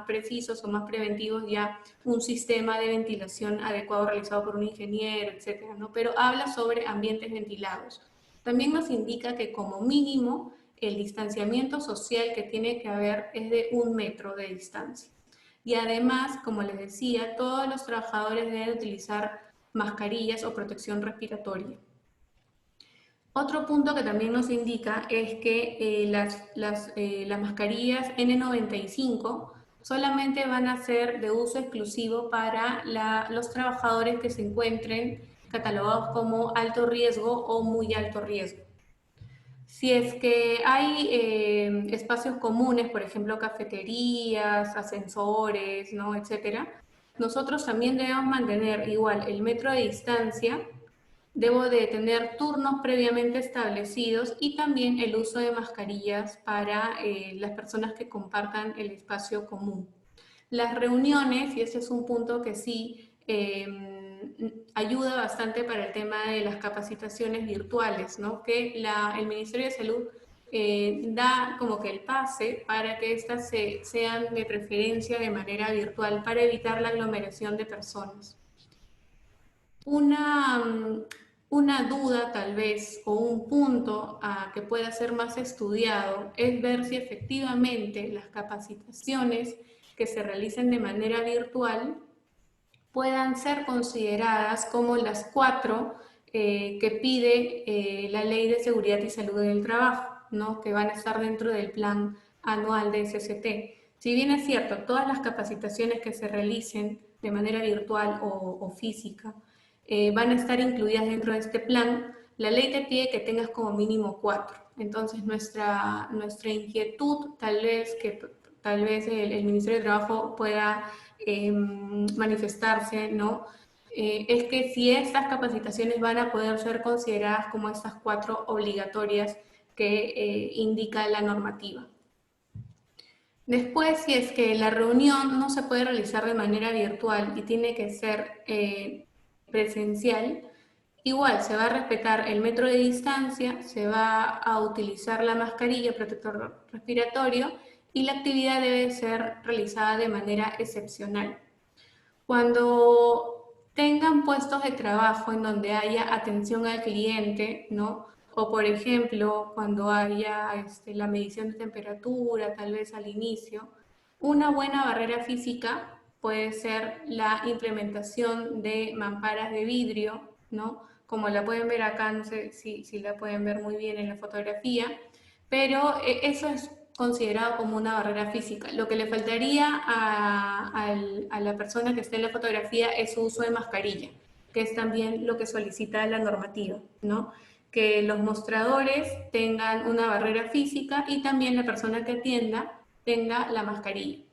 precisos o más preventivos, ya un sistema de ventilación adecuado realizado por un ingeniero, etcétera, ¿no? Pero habla sobre ambientes ventilados. También nos indica que como mínimo el distanciamiento social que tiene que haber es de 1 metro de distancia. Y además, como les decía, todos los trabajadores deben utilizar mascarillas o protección respiratoria. Otro punto que también nos indica es que las mascarillas N95 solamente van a ser de uso exclusivo para los trabajadores que se encuentren catalogados como alto riesgo o muy alto riesgo. Si es que hay espacios comunes, por ejemplo, cafeterías, ascensores, ¿no? Etcétera, nosotros también debemos mantener igual el metro de distancia. Debo de tener turnos previamente establecidos y también el uso de mascarillas para las personas que compartan el espacio común. Las reuniones, y ese es un punto que sí ayuda bastante para el tema de las capacitaciones virtuales, ¿no? Que el Ministerio de Salud da como que el pase para que estas sean de preferencia de manera virtual para evitar la aglomeración de personas. Una duda tal vez o un punto que pueda ser más estudiado es ver si efectivamente las capacitaciones que se realicen de manera virtual puedan ser consideradas como las 4 que pide la Ley de Seguridad y Salud en el Trabajo, ¿no? Que van a estar dentro del plan anual de SST. Si bien es cierto, todas las capacitaciones que se realicen de manera virtual o física van a estar incluidas dentro de este plan, la ley te pide que tengas como mínimo 4. Entonces nuestra inquietud, tal vez el Ministerio de Trabajo pueda manifestarse, ¿no? Es que si estas capacitaciones van a poder ser consideradas como estas 4 obligatorias que indica la normativa. Después, si es que la reunión no se puede realizar de manera virtual y tiene que ser presencial, igual se va a respetar el metro de distancia, se va a utilizar la mascarilla, protector respiratorio, y la actividad debe ser realizada de manera excepcional. Cuando tengan puestos de trabajo en donde haya atención al cliente, ¿no? O por ejemplo, cuando haya la medición de temperatura, tal vez al inicio, una buena barrera física puede ser la implementación de mamparas de vidrio, ¿no? Como la pueden ver acá, no sé si la pueden ver muy bien en la fotografía, pero eso es considerado como una barrera física. Lo que le faltaría a la persona que esté en la fotografía es su uso de mascarilla, que es también lo que solicita la normativa, ¿no? Que los mostradores tengan una barrera física y también la persona que atienda tenga la mascarilla.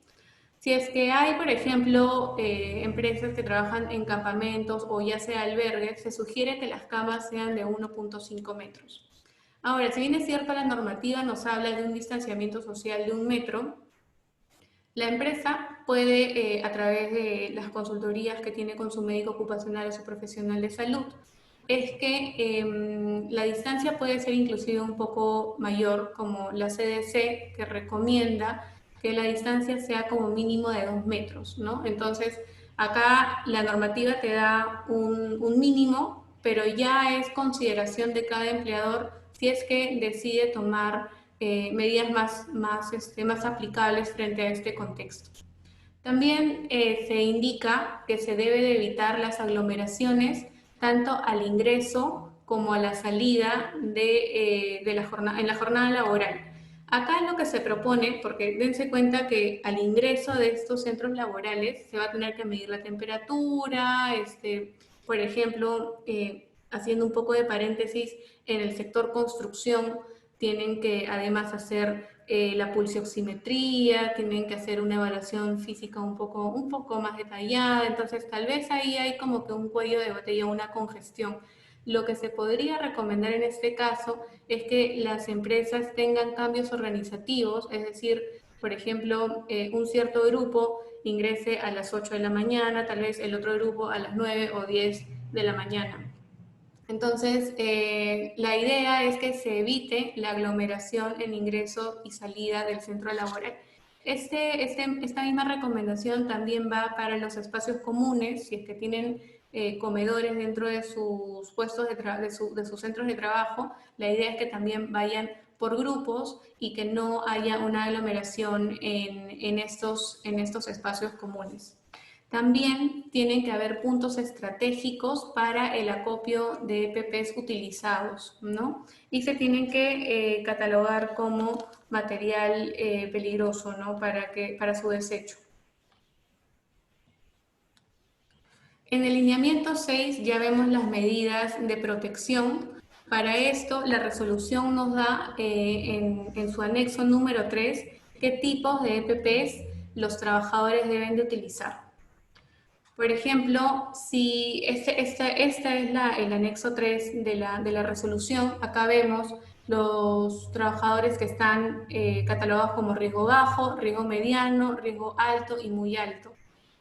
Si es que hay, por ejemplo, empresas que trabajan en campamentos o ya sea albergues, se sugiere que las camas sean de 1.5 metros. Ahora, si bien es cierto, la normativa nos habla de un distanciamiento social de 1 metro, la empresa puede, a través de las consultorías que tiene con su médico ocupacional o su profesional de salud, es que la distancia puede ser inclusive un poco mayor, como la CDC, que recomienda que la distancia sea como mínimo de 2 metros, ¿no? Entonces, acá la normativa te da un mínimo, pero ya es consideración de cada empleador si es que decide tomar medidas más aplicables frente a este contexto. También se indica que se debe de evitar las aglomeraciones tanto al ingreso como a la salida en la jornada laboral. Acá lo que se propone, porque dense cuenta que al ingreso de estos centros laborales se va a tener que medir la temperatura, por ejemplo, haciendo un poco de paréntesis, en el sector construcción tienen que además hacer la pulsioximetría, tienen que hacer una evaluación física un poco más detallada, entonces tal vez ahí hay como que un cuello de botella, una congestión. Lo que se podría recomendar en este caso es que las empresas tengan cambios organizativos, es decir, por ejemplo, un cierto grupo ingrese a las 8 de la mañana, tal vez el otro grupo a las 9 o 10 de la mañana. Entonces, la idea es que se evite la aglomeración en ingreso y salida del centro laboral. Esta misma recomendación también va para los espacios comunes, si es que tienen comedores dentro de sus puestos de sus centros de trabajo. La idea es que también vayan por grupos y que no haya una aglomeración en estos espacios comunes. También tienen que haber puntos estratégicos para el acopio de EPPs utilizados, ¿no? Y se tienen que catalogar como material peligroso, ¿no? Para su desecho. En el lineamiento 6 ya vemos las medidas de protección. Para esto, la resolución nos da en su anexo número 3 qué tipos de EPPs los trabajadores deben de utilizar. Por ejemplo, si esta es el anexo 3 de la resolución, acá vemos los trabajadores que están catalogados como riesgo bajo, riesgo mediano, riesgo alto y muy alto.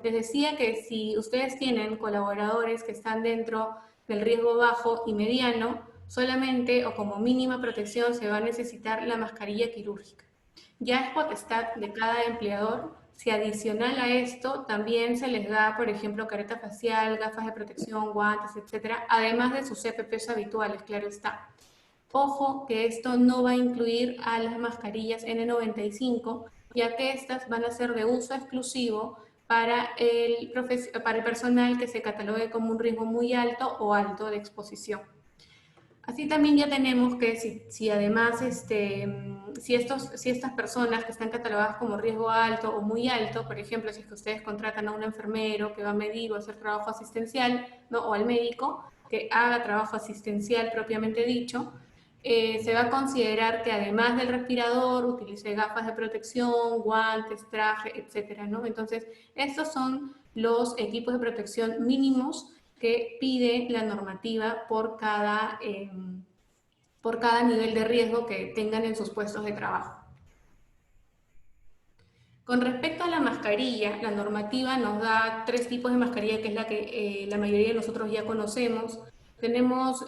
Les decía que si ustedes tienen colaboradores que están dentro del riesgo bajo y mediano, solamente o como mínima protección se va a necesitar la mascarilla quirúrgica. Ya es potestad de cada empleador si adicional a esto también se les da, por ejemplo, careta facial, gafas de protección, guantes, etcétera, además de sus EPPs habituales, claro está. Ojo que esto no va a incluir a las mascarillas N95, ya que estas van a ser de uso exclusivo para el personal que se catalogue como un riesgo muy alto o alto de exposición. Así también ya tenemos que si además si estas personas que están catalogadas como riesgo alto o muy alto, por ejemplo, si es que ustedes contratan a un enfermero que va a medir o hacer trabajo asistencial, ¿no? O al médico que haga trabajo asistencial propiamente dicho, se va a considerar que además del respirador utilice gafas de protección, guantes, traje, etcétera, ¿no? Entonces, estos son los equipos de protección mínimos que pide la normativa por cada nivel de riesgo que tengan en sus puestos de trabajo. Con respecto a la mascarilla, la normativa nos da 3 tipos de mascarilla, que es la que la mayoría de nosotros ya conocemos. Tenemos,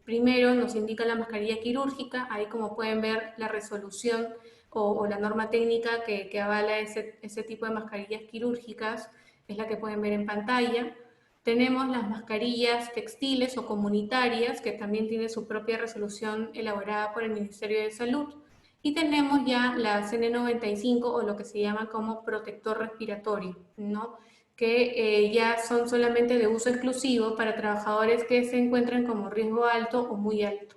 primero nos indica la mascarilla quirúrgica, ahí como pueden ver la resolución o la norma técnica que avala ese tipo de mascarillas quirúrgicas, es la que pueden ver en pantalla. Tenemos las mascarillas textiles o comunitarias, que también tiene su propia resolución elaborada por el Ministerio de Salud. Y tenemos ya las N95 o lo que se llama como protector respiratorio, ¿no? Que ya son solamente de uso exclusivo para trabajadores que se encuentran como riesgo alto o muy alto.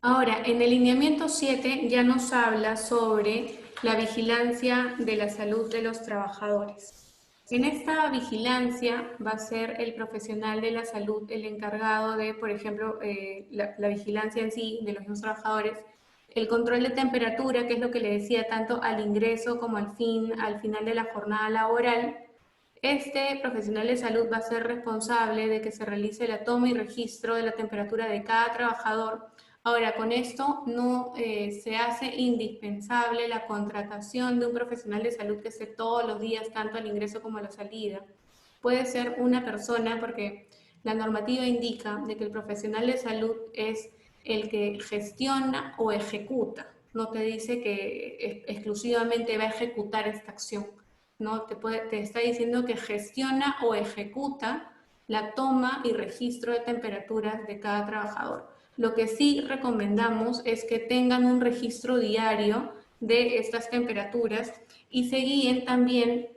Ahora, en el lineamiento 7 ya nos habla sobre la vigilancia de la salud de los trabajadores. En esta vigilancia va a ser el profesional de la salud el encargado de, por ejemplo, la vigilancia en sí de los mismos trabajadores, el control de temperatura, que es lo que le decía tanto al ingreso como al final de la jornada laboral. Este profesional de salud va a ser responsable de que se realice la toma y registro de la temperatura de cada trabajador. Ahora, con esto no se hace indispensable la contratación de un profesional de salud que esté todos los días, tanto al ingreso como a la salida. Puede ser una persona, porque la normativa indica de que el profesional de salud es el que gestiona o ejecuta. No te dice que exclusivamente va a ejecutar esta acción, ¿no? Te está diciendo que gestiona o ejecuta la toma y registro de temperaturas de cada trabajador. Lo que sí recomendamos es que tengan un registro diario de estas temperaturas y se guíen también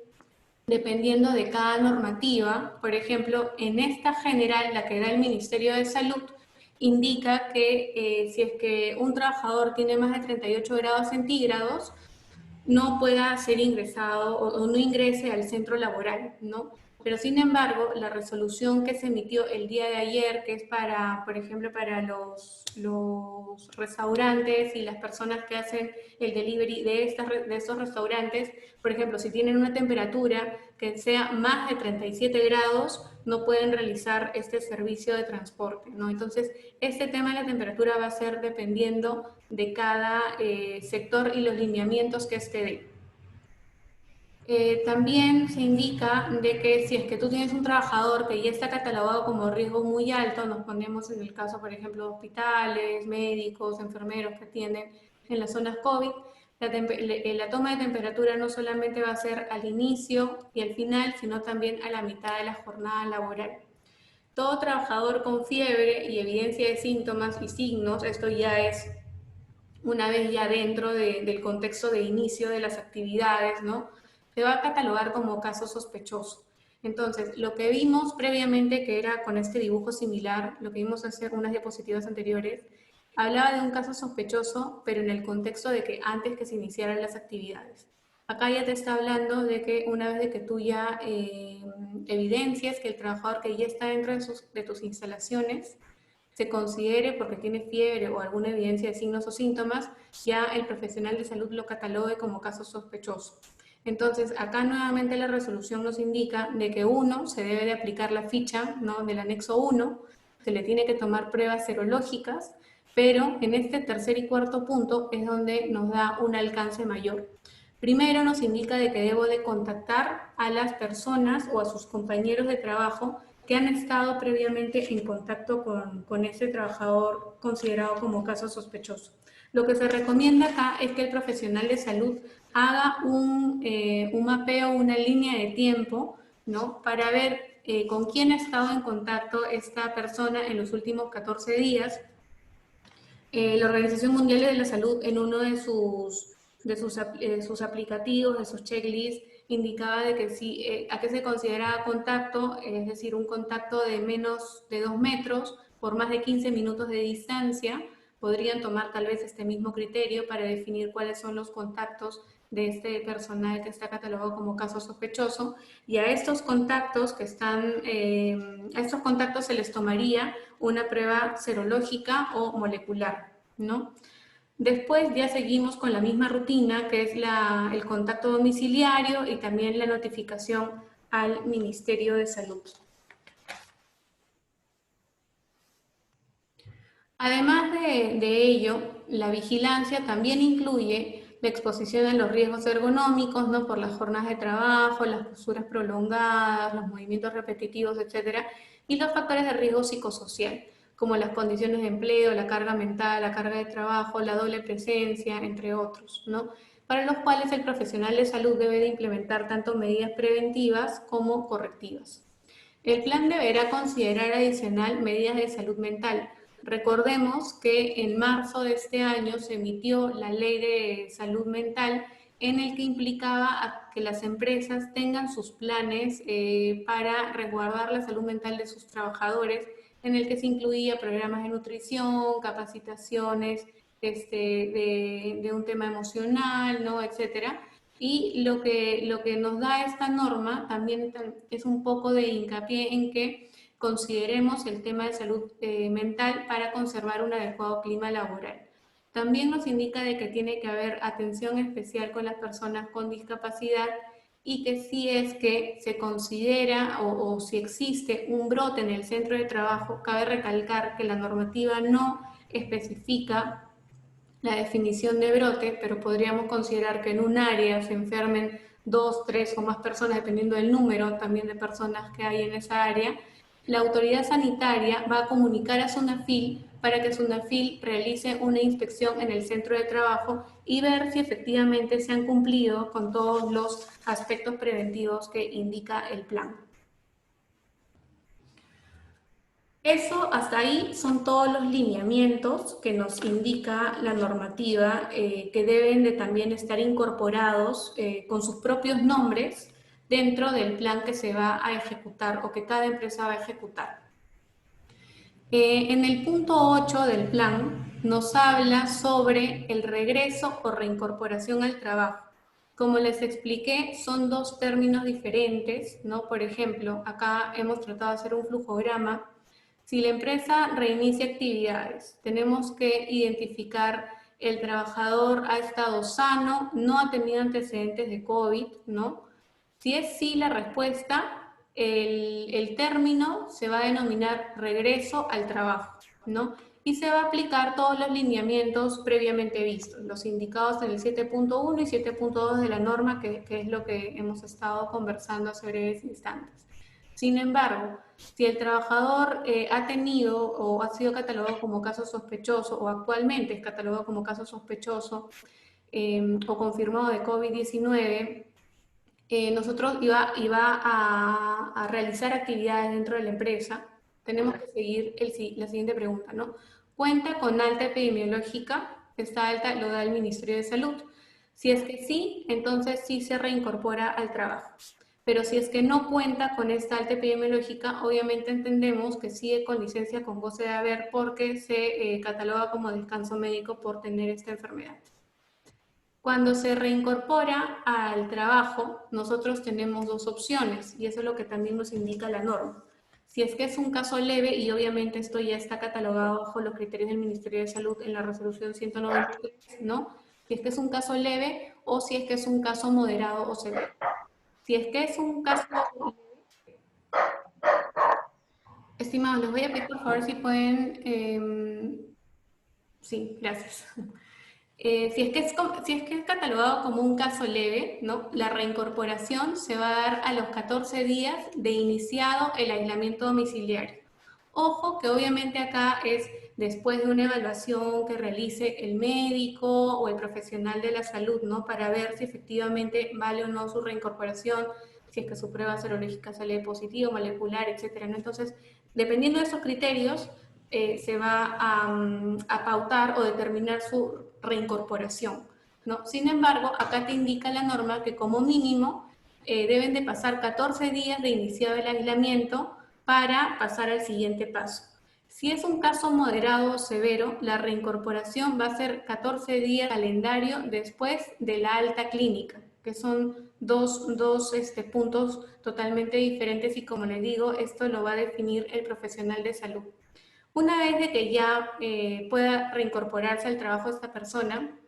dependiendo de cada normativa. Por ejemplo, en esta general, la que da el Ministerio de Salud, indica que si es que un trabajador tiene más de 38 grados centígrados, no pueda ser ingresado o no ingrese al centro laboral, ¿no? Pero sin embargo, la resolución que se emitió el día de ayer, que es para, por ejemplo, para los restaurantes y las personas que hacen el delivery de estos restaurantes, por ejemplo, si tienen una temperatura que sea más de 37 grados, no pueden realizar este servicio de transporte, ¿no? Entonces, este tema de la temperatura va a ser dependiendo de cada sector y los lineamientos que este dé. También se indica de que si es que tú tienes un trabajador que ya está catalogado como riesgo muy alto, nos ponemos en el caso, por ejemplo, de hospitales, médicos, enfermeros que atienden en las zonas COVID, la toma de temperatura no solamente va a ser al inicio y al final, sino también a la mitad de la jornada laboral. Todo trabajador con fiebre y evidencia de síntomas y signos, esto ya es una vez ya dentro del contexto de inicio de las actividades, ¿no? Se va a catalogar como caso sospechoso. Entonces, lo que vimos previamente, que era con este dibujo similar, lo que vimos hace unas diapositivas anteriores, hablaba de un caso sospechoso, pero en el contexto de que antes que se iniciaran las actividades. Acá ya te está hablando de que una vez de que tú ya evidencias que el trabajador que ya está dentro de tus instalaciones se considere porque tiene fiebre o alguna evidencia de signos o síntomas, ya el profesional de salud lo catalogue como caso sospechoso. Entonces, acá nuevamente la resolución nos indica de que se debe de aplicar la ficha, ¿no?, del anexo 1, se le tiene que tomar pruebas serológicas, pero en este tercer y cuarto punto es donde nos da un alcance mayor. Primero nos indica de que debo de contactar a las personas o a sus compañeros de trabajo que han estado previamente en contacto con ese trabajador considerado como caso sospechoso. Lo que se recomienda acá es que el profesional de salud haga un mapeo, una línea de tiempo, ¿no?, para ver con quién ha estado en contacto esta persona en los últimos 14 días. La Organización Mundial de la Salud, en uno de sus aplicativos, de sus checklists, indicaba de que si, a qué se consideraba contacto, es decir, un contacto de menos de 2 metros por más de 15 minutos de distancia. Podrían tomar tal vez este mismo criterio para definir cuáles son los contactos de este personal que está catalogado como caso sospechoso, y a estos contactos a estos contactos se les tomaría una prueba serológica o molecular, ¿no? Después ya seguimos con la misma rutina, que es el contacto domiciliario y también la notificación al Ministerio de Salud. Además de ello, la vigilancia también incluye la exposición a los riesgos ergonómicos, ¿no?, por las jornadas de trabajo, las posturas prolongadas, los movimientos repetitivos, etcétera, y los factores de riesgo psicosocial, como las condiciones de empleo, la carga mental, la carga de trabajo, la doble presencia, entre otros, ¿no?, para los cuales el profesional de salud debe de implementar tanto medidas preventivas como correctivas. El plan deberá considerar adicional medidas de salud mental. Recordemos que en marzo de este año se emitió la Ley de Salud Mental, en el que implicaba que las empresas tengan sus planes para resguardar la salud mental de sus trabajadores, en el que se incluía programas de nutrición, capacitaciones de un tema emocional, ¿no?, etcétera. Y lo que nos da esta norma también es un poco de hincapié en que consideremos el tema de salud mental para conservar un adecuado clima laboral. También nos indica de que tiene que haber atención especial con las personas con discapacidad, y que si es que se considera o si existe un brote en el centro de trabajo, cabe recalcar que la normativa no especifica la definición de brote, pero podríamos considerar que en un área se enfermen 2, 3 o más personas, dependiendo del número también de personas que hay en esa área. La autoridad sanitaria va a comunicar a SUNAFIL para que SUNAFIL realice una inspección en el centro de trabajo y ver si efectivamente se han cumplido con todos los aspectos preventivos que indica el plan. Eso, hasta ahí, son todos los lineamientos que nos indica la normativa, que deben de también estar incorporados con sus propios nombres dentro del plan que se va a ejecutar o que cada empresa va a ejecutar. En el punto 8 del plan nos habla sobre el regreso o reincorporación al trabajo. Como les expliqué, son dos términos diferentes, ¿no? Por ejemplo, acá hemos tratado de hacer un flujograma. Si la empresa reinicia actividades, tenemos que identificar el trabajador ha estado sano, no ha tenido antecedentes de COVID, ¿no? Si es sí la respuesta, el término se va a denominar regreso al trabajo, ¿no? Y se va a aplicar todos los lineamientos previamente vistos, los indicados en el 7.1 y 7.2 de la norma, que es lo que hemos estado conversando hace breves instantes. Sin embargo, si el trabajador ha tenido o ha sido catalogado como caso sospechoso o actualmente es catalogado como caso sospechoso o confirmado de COVID-19, nosotros iba a realizar actividades dentro de la empresa, tenemos que seguir la siguiente pregunta, ¿no? ¿Cuenta con alta epidemiológica? Esta alta lo da el Ministerio de Salud. Si es que sí, entonces sí se reincorpora al trabajo. Pero si es que no cuenta con esta alta epidemiológica, obviamente entendemos que sigue con licencia con goce de haber porque se cataloga como descanso médico por tener esta enfermedad. Cuando se reincorpora al trabajo, nosotros tenemos dos opciones y eso es lo que también nos indica la norma. Si es que es un caso leve, y obviamente esto ya está catalogado bajo los criterios del Ministerio de Salud en la resolución 193, ¿no? Si es que es un caso leve o si es que es un caso moderado o severo. Si es que es un caso... Estimados, les voy a pedir por favor si pueden... Sí, gracias. Si es que es catalogado como un caso leve, ¿no? La reincorporación se va a dar a los 14 días de iniciado el aislamiento domiciliario. Ojo que obviamente acá es después de una evaluación que realice el médico o el profesional de la salud, ¿no? Para ver si efectivamente vale o no su reincorporación, si es que su prueba serológica sale positiva, molecular, etcétera, ¿no? Entonces, dependiendo de esos criterios, se va a pautar o determinar su reincorporación, ¿no? Sin embargo, acá te indica la norma que como mínimo deben de pasar 14 días de iniciado el aislamiento para pasar al siguiente paso. Si es un caso moderado o severo, la reincorporación va a ser 14 días calendario después de la alta clínica, que son dos puntos totalmente diferentes y como les digo, esto lo va a definir el profesional de salud. Una vez de que ya pueda reincorporarse al trabajo esta persona,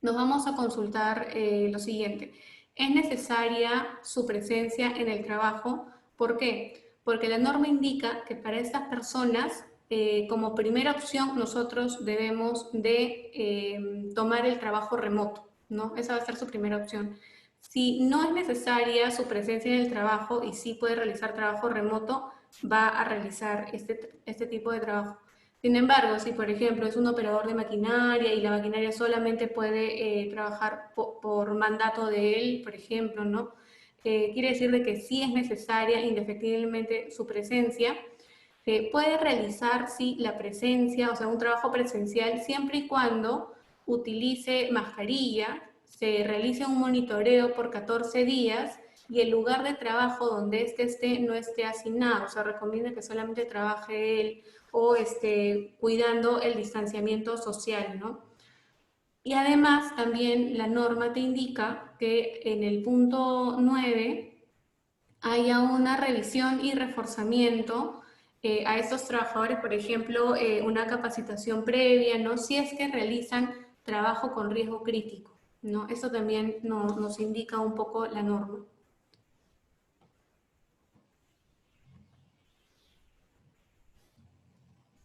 nos vamos a consultar lo siguiente. ¿Es necesaria su presencia en el trabajo? ¿Por qué? Porque la norma indica que para estas personas, como primera opción, nosotros debemos de tomar el trabajo remoto, ¿no? Esa va a ser su primera opción. Si no es necesaria su presencia en el trabajo y sí puede realizar trabajo remoto, va a realizar este tipo de trabajo. Sin embargo, si por ejemplo es un operador de maquinaria y la maquinaria solamente puede trabajar por mandato de él, por ejemplo, ¿no? Quiere decir de que sí es necesaria indefectiblemente su presencia. Puede realizar, sí, la presencia, o sea, un trabajo presencial, siempre y cuando utilice mascarilla, se realice un monitoreo por 14 días y el lugar de trabajo donde éste esté no esté asignado. Se recomienda que solamente trabaje él o cuidando el distanciamiento social, ¿no? Y además también la norma te indica que en el punto 9 haya una revisión y reforzamiento a estos trabajadores, por ejemplo, una capacitación previa, ¿no? Si es que realizan trabajo con riesgo crítico, ¿no? Eso también nos indica un poco la norma.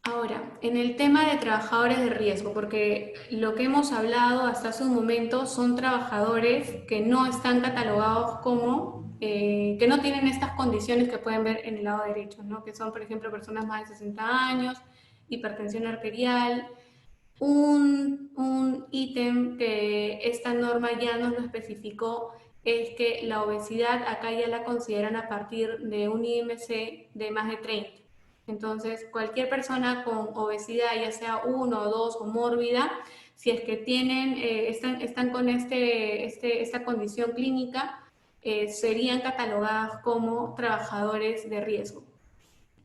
Ahora, en el tema de trabajadores de riesgo, porque lo que hemos hablado hasta hace un momento son trabajadores que no están catalogados como, que no tienen estas condiciones que pueden ver en el lado derecho, ¿no? Que son, por ejemplo, personas más de 60 años, hipertensión arterial. Un ítem que esta norma ya nos lo especificó es que la obesidad acá ya la consideran a partir de un IMC de más de 30. Entonces, cualquier persona con obesidad, ya sea 1 o 2 o mórbida, si es que tienen, están con esta condición clínica, serían catalogadas como trabajadores de riesgo.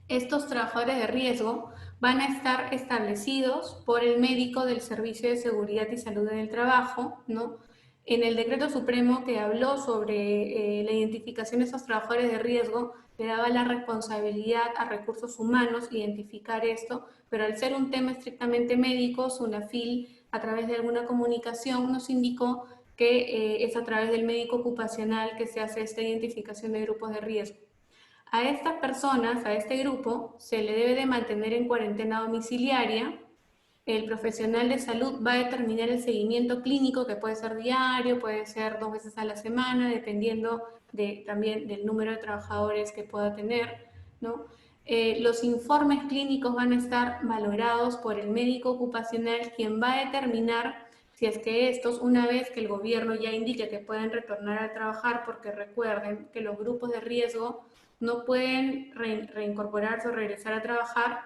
Estos trabajadores de riesgo van a estar establecidos por el médico del Servicio de Seguridad y Salud en el Trabajo, ¿no? En el decreto supremo que habló sobre la identificación de esos trabajadores de riesgo, le daba la responsabilidad a recursos humanos identificar esto, pero al ser un tema estrictamente médico, SUNAFIL, a través de alguna comunicación, nos indicó que es a través del médico ocupacional que se hace esta identificación de grupos de riesgo. A estas personas, a este grupo, se le debe de mantener en cuarentena domiciliaria. El profesional de salud va a determinar el seguimiento clínico, que puede ser diario, puede ser 2 veces a la semana, dependiendo también del número de trabajadores que pueda tener, ¿no? Los informes clínicos van a estar valorados por el médico ocupacional, quien va a determinar si es que estos, una vez que el gobierno ya indique que pueden retornar a trabajar, porque recuerden que los grupos de riesgo no pueden reincorporarse o regresar a trabajar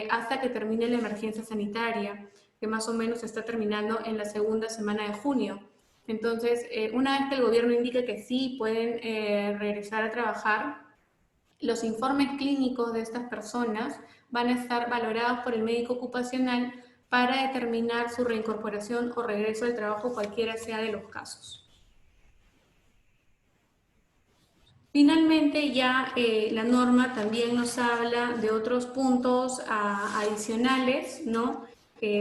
hasta que termine la emergencia sanitaria, que más o menos está terminando en la segunda semana de junio. Entonces, una vez que el gobierno indique que sí pueden regresar a trabajar, los informes clínicos de estas personas van a estar valorados por el médico ocupacional para determinar su reincorporación o regreso al trabajo, cualquiera sea de los casos. Finalmente, ya la norma también nos habla de otros puntos adicionales, ¿no?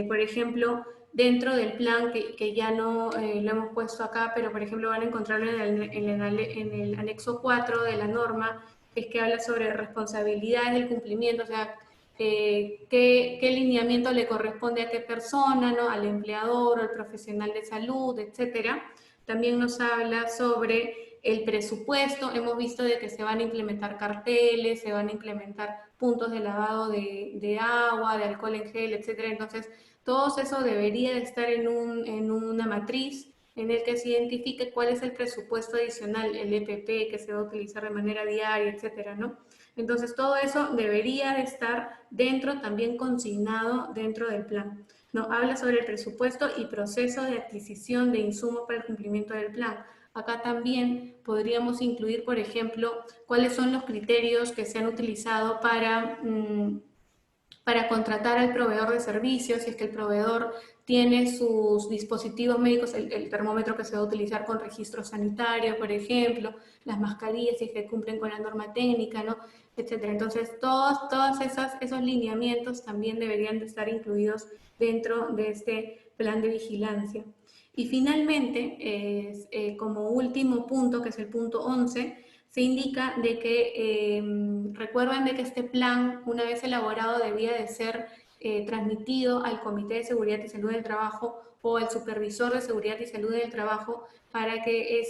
Por ejemplo, dentro del plan, que ya no lo hemos puesto acá, pero por ejemplo van a encontrarlo en el anexo 4 de la norma, que es que habla sobre responsabilidades del cumplimiento, o sea, qué lineamiento le corresponde a qué persona, ¿no? Al empleador o al profesional de salud, etcétera. También nos habla sobre el presupuesto. Hemos visto de que se van a implementar carteles, se van a implementar puntos de lavado de agua, de alcohol en gel, etcétera. Entonces, todo eso debería de estar en una matriz en el que se identifique cuál es el presupuesto adicional, el EPP, que se va a utilizar de manera diaria, etcétera, ¿no? Entonces, todo eso debería de estar dentro, también consignado dentro del plan. ¿No? Habla sobre el presupuesto y proceso de adquisición de insumos para el cumplimiento del plan. Acá también podríamos incluir, por ejemplo, cuáles son los criterios que se han utilizado para contratar al proveedor de servicios, si es que el proveedor tiene sus dispositivos médicos, el termómetro que se va a utilizar con registro sanitario, por ejemplo, las mascarillas, si es que cumplen con la norma técnica, ¿no? Etcétera. Entonces, todos esos lineamientos también deberían de estar incluidos dentro de este plan de vigilancia. Y finalmente, como último punto, que es el punto 11, se indica de que recuerdan de que este plan, una vez elaborado, debía de ser transmitido al Comité de Seguridad y Salud del Trabajo o al Supervisor de Seguridad y Salud del Trabajo para que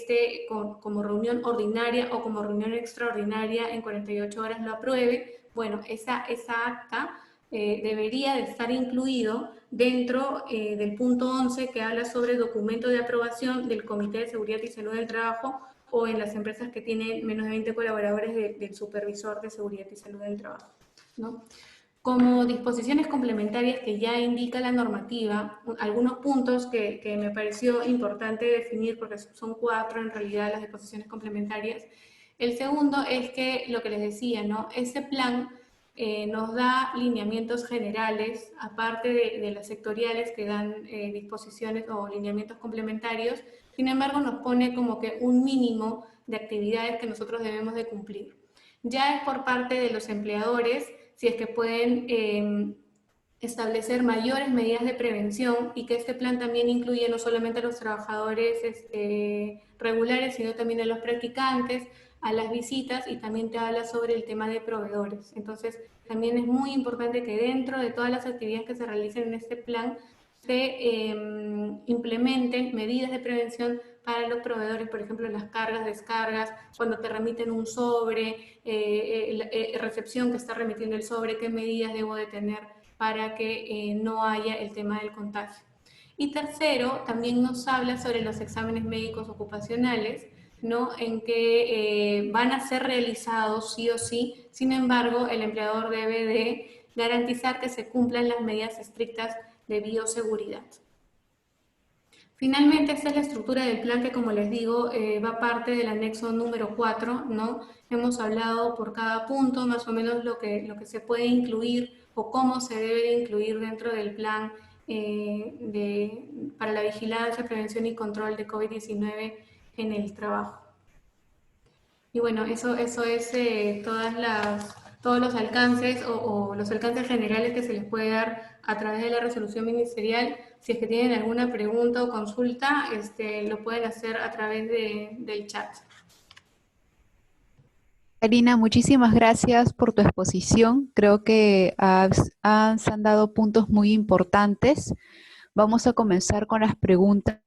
como reunión ordinaria o como reunión extraordinaria en 48 horas lo apruebe. Bueno, esa acta debería de estar incluido dentro del punto 11 que habla sobre documento de aprobación del Comité de Seguridad y Salud del Trabajo o en las empresas que tienen menos de 20 colaboradores del Supervisor de Seguridad y Salud del Trabajo, ¿no? Como disposiciones complementarias que ya indica la normativa, algunos puntos que me pareció importante definir, porque son 4 en realidad las disposiciones complementarias. El segundo es que, lo que les decía, ¿no? Ese plan nos da lineamientos generales, aparte de las sectoriales que dan disposiciones o lineamientos complementarios. Sin embargo, nos pone como que un mínimo de actividades que nosotros debemos de cumplir. Ya es por parte de los empleadores si es que pueden establecer mayores medidas de prevención, y que este plan también incluye no solamente a los trabajadores regulares, sino también a los practicantes, a las visitas, y también te habla sobre el tema de proveedores. Entonces, también es muy importante que dentro de todas las actividades que se realicen en este plan se implementen medidas de prevención para los proveedores, por ejemplo, las cargas, descargas, cuando te remiten un sobre, recepción que está remitiendo el sobre, qué medidas debo de tener para que no haya el tema del contagio. Y tercero, también nos habla sobre los exámenes médicos ocupacionales, ¿no? En que van a ser realizados sí o sí, sin embargo, el empleador debe de garantizar que se cumplan las medidas estrictas de bioseguridad. Finalmente, esta es la estructura del plan que, como les digo, va parte del anexo número 4, ¿no? Hemos hablado por cada punto más o menos lo que se puede incluir o cómo se debe de incluir dentro del plan para la vigilancia, prevención y control de COVID-19 en el trabajo. Y bueno, eso es todos los alcances o los alcances generales que se les puede dar a través de la resolución ministerial. Si es que tienen alguna pregunta o consulta, lo pueden hacer a través del chat. Karina, muchísimas gracias por tu exposición. Creo que han dado puntos muy importantes. Vamos a comenzar con las preguntas.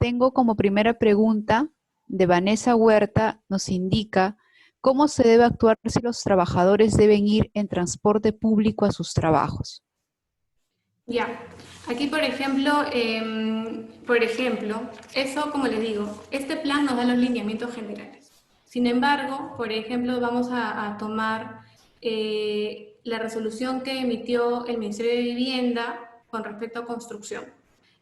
Tengo como primera pregunta de Vanessa Huerta, nos indica cómo se debe actuar si los trabajadores deben ir en transporte público a sus trabajos. Ya, aquí por ejemplo, eso como les digo, este plan nos da los lineamientos generales. Sin embargo, por ejemplo, vamos a tomar la resolución que emitió el Ministerio de Vivienda con respecto a construcción.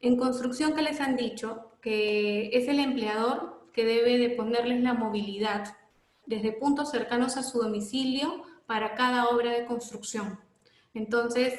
En construcción, ¿qué les han dicho? Que es el empleador que debe de ponerles la movilidad desde puntos cercanos a su domicilio para cada obra de construcción. Entonces,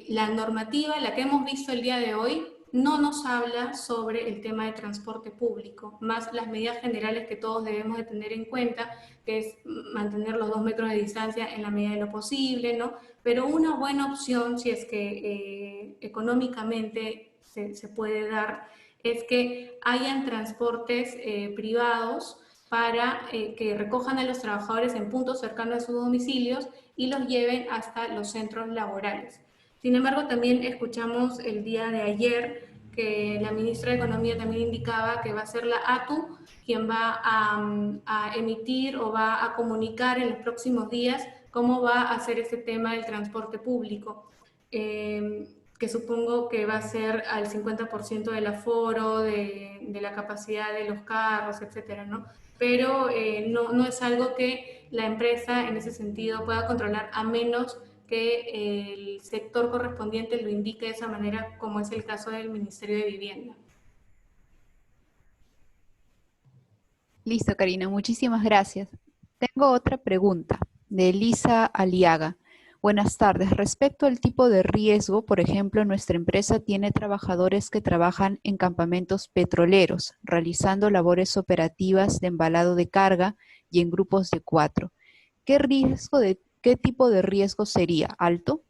la normativa, la que hemos visto el día de hoy, no nos habla sobre el tema de transporte público, más las medidas generales que todos debemos de tener en cuenta, que es mantener los 2 metros de distancia en la medida de lo posible, ¿no? Pero una buena opción, si es que económicamente se puede dar, es que hayan transportes privados para que recojan a los trabajadores en puntos cercanos a sus domicilios y los lleven hasta los centros laborales. Sin embargo, también escuchamos el día de ayer que la ministra de Economía también indicaba que va a ser la ATU quien va a emitir o va a comunicar en los próximos días cómo va a hacer este tema del transporte público, que supongo que va a ser al 50% del aforo, de la capacidad de los carros, etcétera, ¿no? Pero no es algo que la empresa en ese sentido pueda controlar a menos que el sector correspondiente lo indique de esa manera, como es el caso del Ministerio de Vivienda. Listo, Karina, muchísimas gracias. Tengo otra pregunta de Elisa Aliaga. Buenas tardes. Respecto al tipo de riesgo, por ejemplo, nuestra empresa tiene trabajadores que trabajan en campamentos petroleros, realizando labores operativas de embalado de carga y en grupos de 4. ¿Qué tipo de riesgo sería? ¿Alto?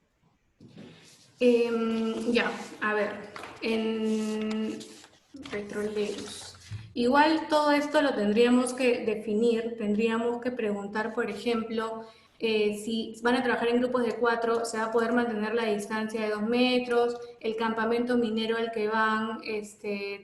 A ver, en petroleros. Igual todo esto lo tendríamos que definir, tendríamos que preguntar, por ejemplo, si van a trabajar en grupos de 4, se va a poder mantener la distancia de 2 metros, el campamento minero al que van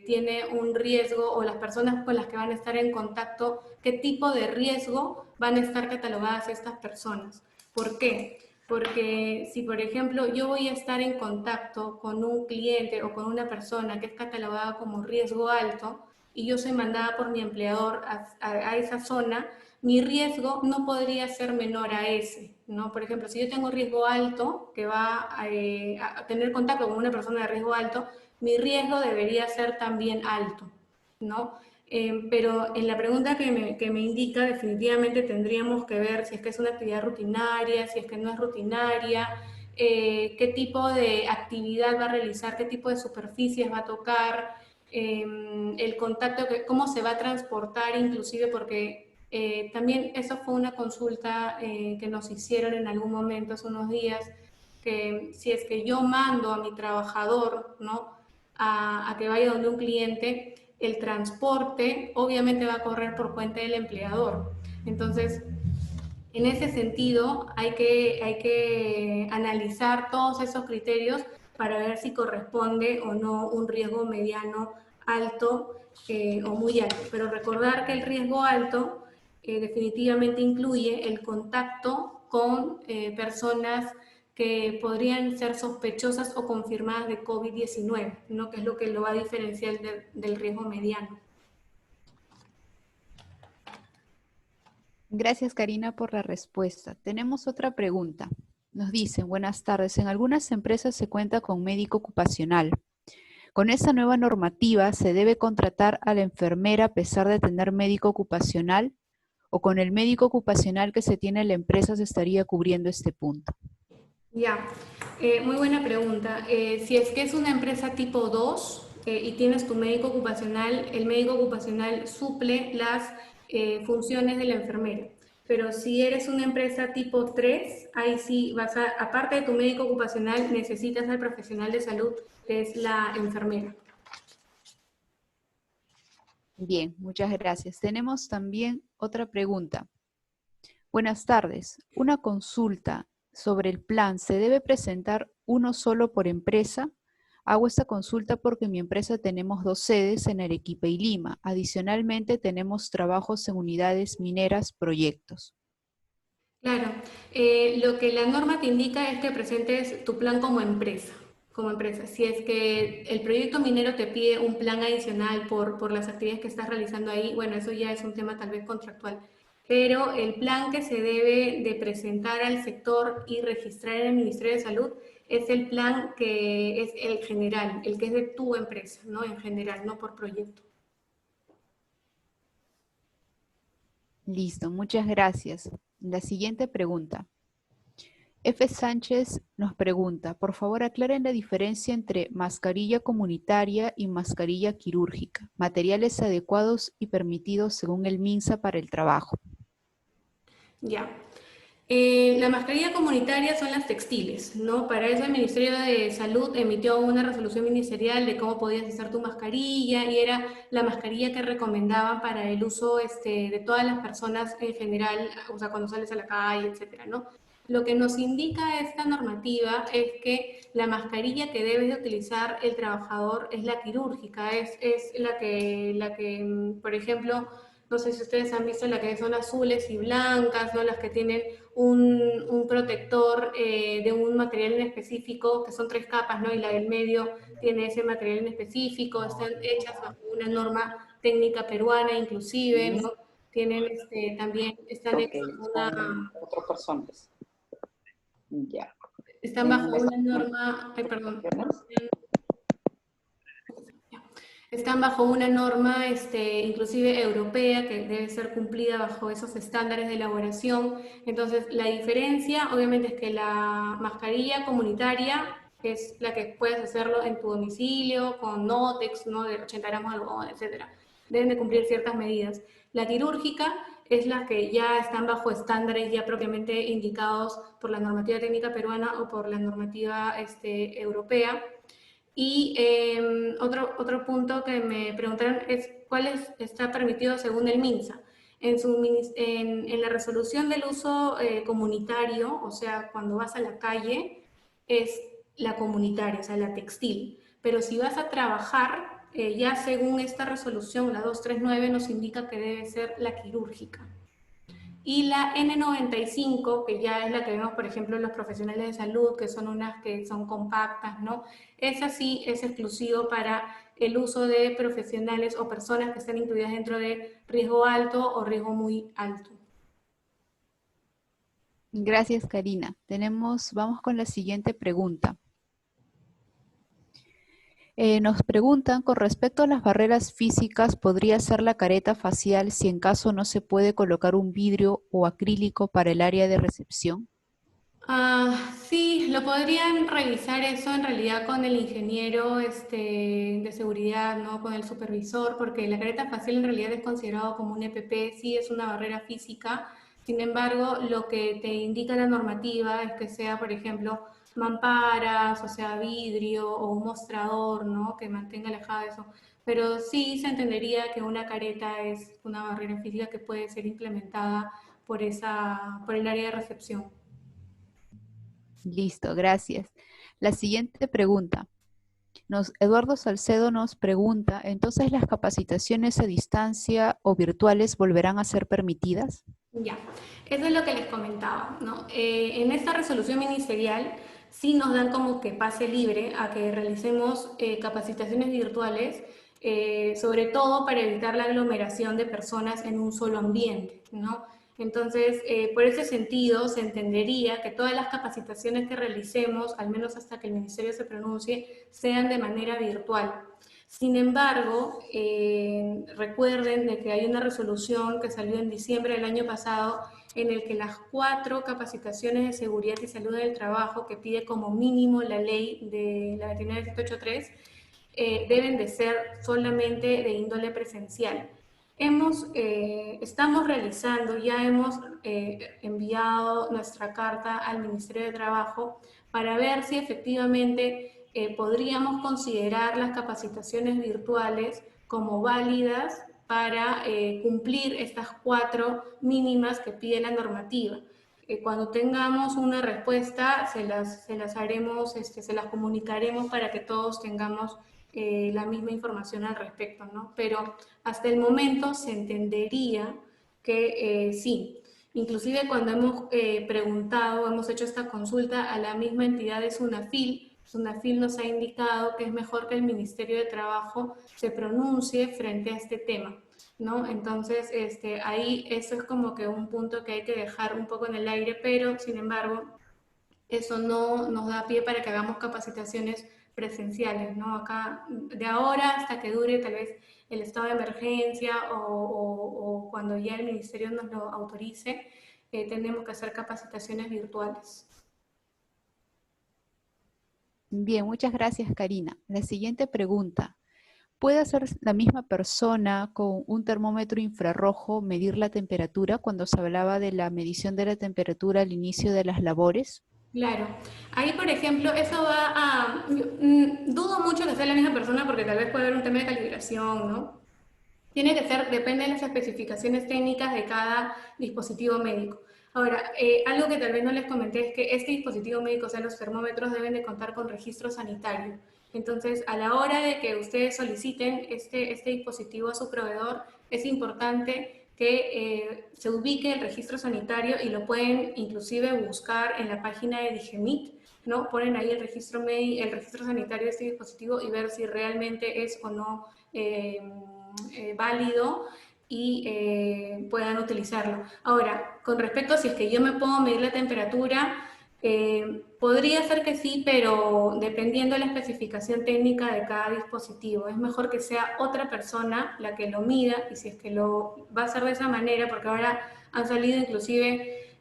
tiene un riesgo, o las personas con las que van a estar en contacto, qué tipo de riesgo van a estar catalogadas estas personas. ¿Por qué? Porque si, por ejemplo, yo voy a estar en contacto con un cliente o con una persona que es catalogada como riesgo alto y yo soy mandada por mi empleador a esa zona, mi riesgo no podría ser menor a ese, ¿no? Por ejemplo, si yo tengo riesgo alto, que va a tener contacto con una persona de riesgo alto, mi riesgo debería ser también alto, ¿no? Pero en la pregunta que me indica, definitivamente tendríamos que ver si es que es una actividad rutinaria, si es que no es rutinaria, qué tipo de actividad va a realizar, qué tipo de superficies va a tocar, el contacto, cómo se va a transportar, inclusive porque también eso fue una consulta que nos hicieron en algún momento hace unos días, que si es que yo mando a mi trabajador, ¿no?, a que vaya donde un cliente, el transporte obviamente va a correr por cuenta del empleador. Entonces, en ese sentido, hay que analizar todos esos criterios para ver si corresponde o no un riesgo mediano, alto o muy alto. Pero recordar que el riesgo alto definitivamente incluye el contacto con personas que podrían ser sospechosas o confirmadas de COVID-19, ¿no? Que es lo que lo va a diferenciar del riesgo mediano. Gracias, Karina, por la respuesta. Tenemos otra pregunta. Nos dicen, buenas tardes, en algunas empresas se cuenta con médico ocupacional. Con esta nueva normativa, ¿se debe contratar a la enfermera a pesar de tener médico ocupacional? ¿O con el médico ocupacional que se tiene en la empresa se estaría cubriendo este punto? Ya, muy buena pregunta. Si es que es una empresa tipo 2 y tienes tu médico ocupacional, el médico ocupacional suple las funciones de la enfermera. Pero si eres una empresa tipo 3, ahí sí aparte de tu médico ocupacional, necesitas al profesional de salud, que es la enfermera. Bien, muchas gracias. Tenemos también otra pregunta. Buenas tardes. Una consulta sobre el plan. ¿Se debe presentar uno solo por empresa? Hago esta consulta porque en mi empresa tenemos 2 sedes en Arequipa y Lima. Adicionalmente, tenemos trabajos en unidades mineras, proyectos. Claro, lo que la norma te indica es que presentes tu plan como empresa, como empresa. Si es que el proyecto minero te pide un plan adicional por las actividades que estás realizando ahí, bueno, eso ya es un tema tal vez contractual. Pero el plan que se debe de presentar al sector y registrar en el Ministerio de Salud es el plan que es el general, el que es de tu empresa, ¿no? En general, no por proyecto. Listo, muchas gracias. La siguiente pregunta. F. Sánchez nos pregunta, por favor aclaren la diferencia entre mascarilla comunitaria y mascarilla quirúrgica, materiales adecuados y permitidos según el MINSA para el trabajo. Ya. La mascarilla comunitaria son las textiles, ¿no? Para eso el Ministerio de Salud emitió una resolución ministerial de cómo podías hacer tu mascarilla y era la mascarilla que recomendaban para el uso de todas las personas en general, o sea, cuando sales a la calle, etcétera, ¿no? Lo que nos indica esta normativa es que la mascarilla que debe de utilizar el trabajador es la quirúrgica, es la que, por ejemplo, no sé si ustedes han visto la que son azules y blancas, ¿no? Las que tienen un protector de un material en específico, que son 3 capas, ¿no? Y la del medio tiene ese material en específico, están hechas bajo una norma técnica peruana inclusive, ¿no? Tienen también, están Ok, hechas son 4 personas. Ya. están bajo una norma, ay, perdón, están bajo una norma inclusive europea que debe ser cumplida bajo esos estándares de elaboración. Entonces, la diferencia obviamente es que la mascarilla comunitaria es la que puedes hacerlo en tu domicilio, con Notex, ¿no? De 80 gramos de algodón, etcétera. Deben de cumplir ciertas medidas. La quirúrgica es la que ya están bajo estándares ya propiamente indicados por la normativa técnica peruana o por la normativa europea. Y otro punto que me preguntaron es cuál está permitido según el MINSA. En la resolución del uso comunitario, o sea, cuando vas a la calle, es la comunitaria, o sea, la textil. Pero si vas a trabajar, ya según esta resolución, la 239, nos indica que debe ser la quirúrgica. Y la N95, que ya es la que vemos, por ejemplo, en los profesionales de salud, que son unas que son compactas, ¿no? Esa sí es exclusivo para el uso de profesionales o personas que están incluidas dentro de riesgo alto o riesgo muy alto. Gracias, Karina. Vamos con la siguiente pregunta. Nos preguntan, con respecto a las barreras físicas, ¿podría ser la careta facial si en caso no se puede colocar un vidrio o acrílico para el área de recepción? Sí, lo podrían revisar eso en realidad con el ingeniero de seguridad, ¿no? Con el supervisor, porque la careta facial en realidad es considerado como un EPP, sí es una barrera física. Sin embargo, lo que te indica la normativa es que sea, por ejemplo, mamparas, o sea, vidrio o un mostrador, ¿no? Que mantenga alejado eso. Pero sí se entendería que una careta es una barrera física que puede ser implementada por el área de recepción. Listo, gracias. La siguiente pregunta. Eduardo Salcedo nos pregunta, ¿entonces las capacitaciones a distancia o virtuales volverán a ser permitidas? Ya. Eso es lo que les comentaba, ¿no? En esta resolución ministerial sí nos dan como que pase libre a que realicemos capacitaciones virtuales, sobre todo para evitar la aglomeración de personas en un solo ambiente, ¿no? Entonces, por ese sentido, se entendería que todas las capacitaciones que realicemos, al menos hasta que el ministerio se pronuncie, sean de manera virtual. Sin embargo, recuerden de que hay una resolución que salió en diciembre del año pasado en el que las 4 capacitaciones de seguridad y salud del trabajo que pide como mínimo la ley de la 29783 deben de ser solamente de índole presencial. Estamos realizando, ya hemos enviado nuestra carta al Ministerio de Trabajo para ver si efectivamente podríamos considerar las capacitaciones virtuales como válidas para cumplir estas 4 mínimas que pide la normativa. Cuando tengamos una respuesta, se las haremos, se las comunicaremos para que todos tengamos la misma información al respecto, ¿no? Pero hasta el momento se entendería que sí. Inclusive cuando hemos preguntado, hemos hecho esta consulta a la misma entidad de SUNAFIL, SUNAFIL nos ha indicado que es mejor que el Ministerio de Trabajo se pronuncie frente a este tema, ¿no? Entonces, ahí eso es como que un punto que hay que dejar un poco en el aire, pero sin embargo, eso no nos da pie para que hagamos capacitaciones presenciales, ¿no? Acá, de ahora hasta que dure tal vez el estado de emergencia o cuando ya el ministerio nos lo autorice, tenemos que hacer capacitaciones virtuales. Bien, muchas gracias, Karina. La siguiente pregunta. ¿Puede hacer la misma persona con un termómetro infrarrojo medir la temperatura cuando se hablaba de la medición de la temperatura al inicio de las labores? Claro, ahí por ejemplo, eso va a... dudo mucho que sea la misma persona porque tal vez puede haber un tema de calibración, ¿no? Tiene que ser, depende de las especificaciones técnicas de cada dispositivo médico. Ahora, algo que tal vez no les comenté es que este dispositivo médico, o sea, los termómetros deben de contar con registro sanitario. Entonces, a la hora de que ustedes soliciten este dispositivo a su proveedor, es importante que se ubique el registro sanitario y lo pueden inclusive buscar en la página de Digemit, ¿no? Ponen ahí el registro sanitario de este dispositivo y ver si realmente es o no válido y puedan utilizarlo. Ahora, con respecto a si es que yo me puedo medir la temperatura, podría ser que sí, pero dependiendo de la especificación técnica de cada dispositivo. Es mejor que sea otra persona la que lo mida y si es que lo va a hacer de esa manera, porque ahora han salido inclusive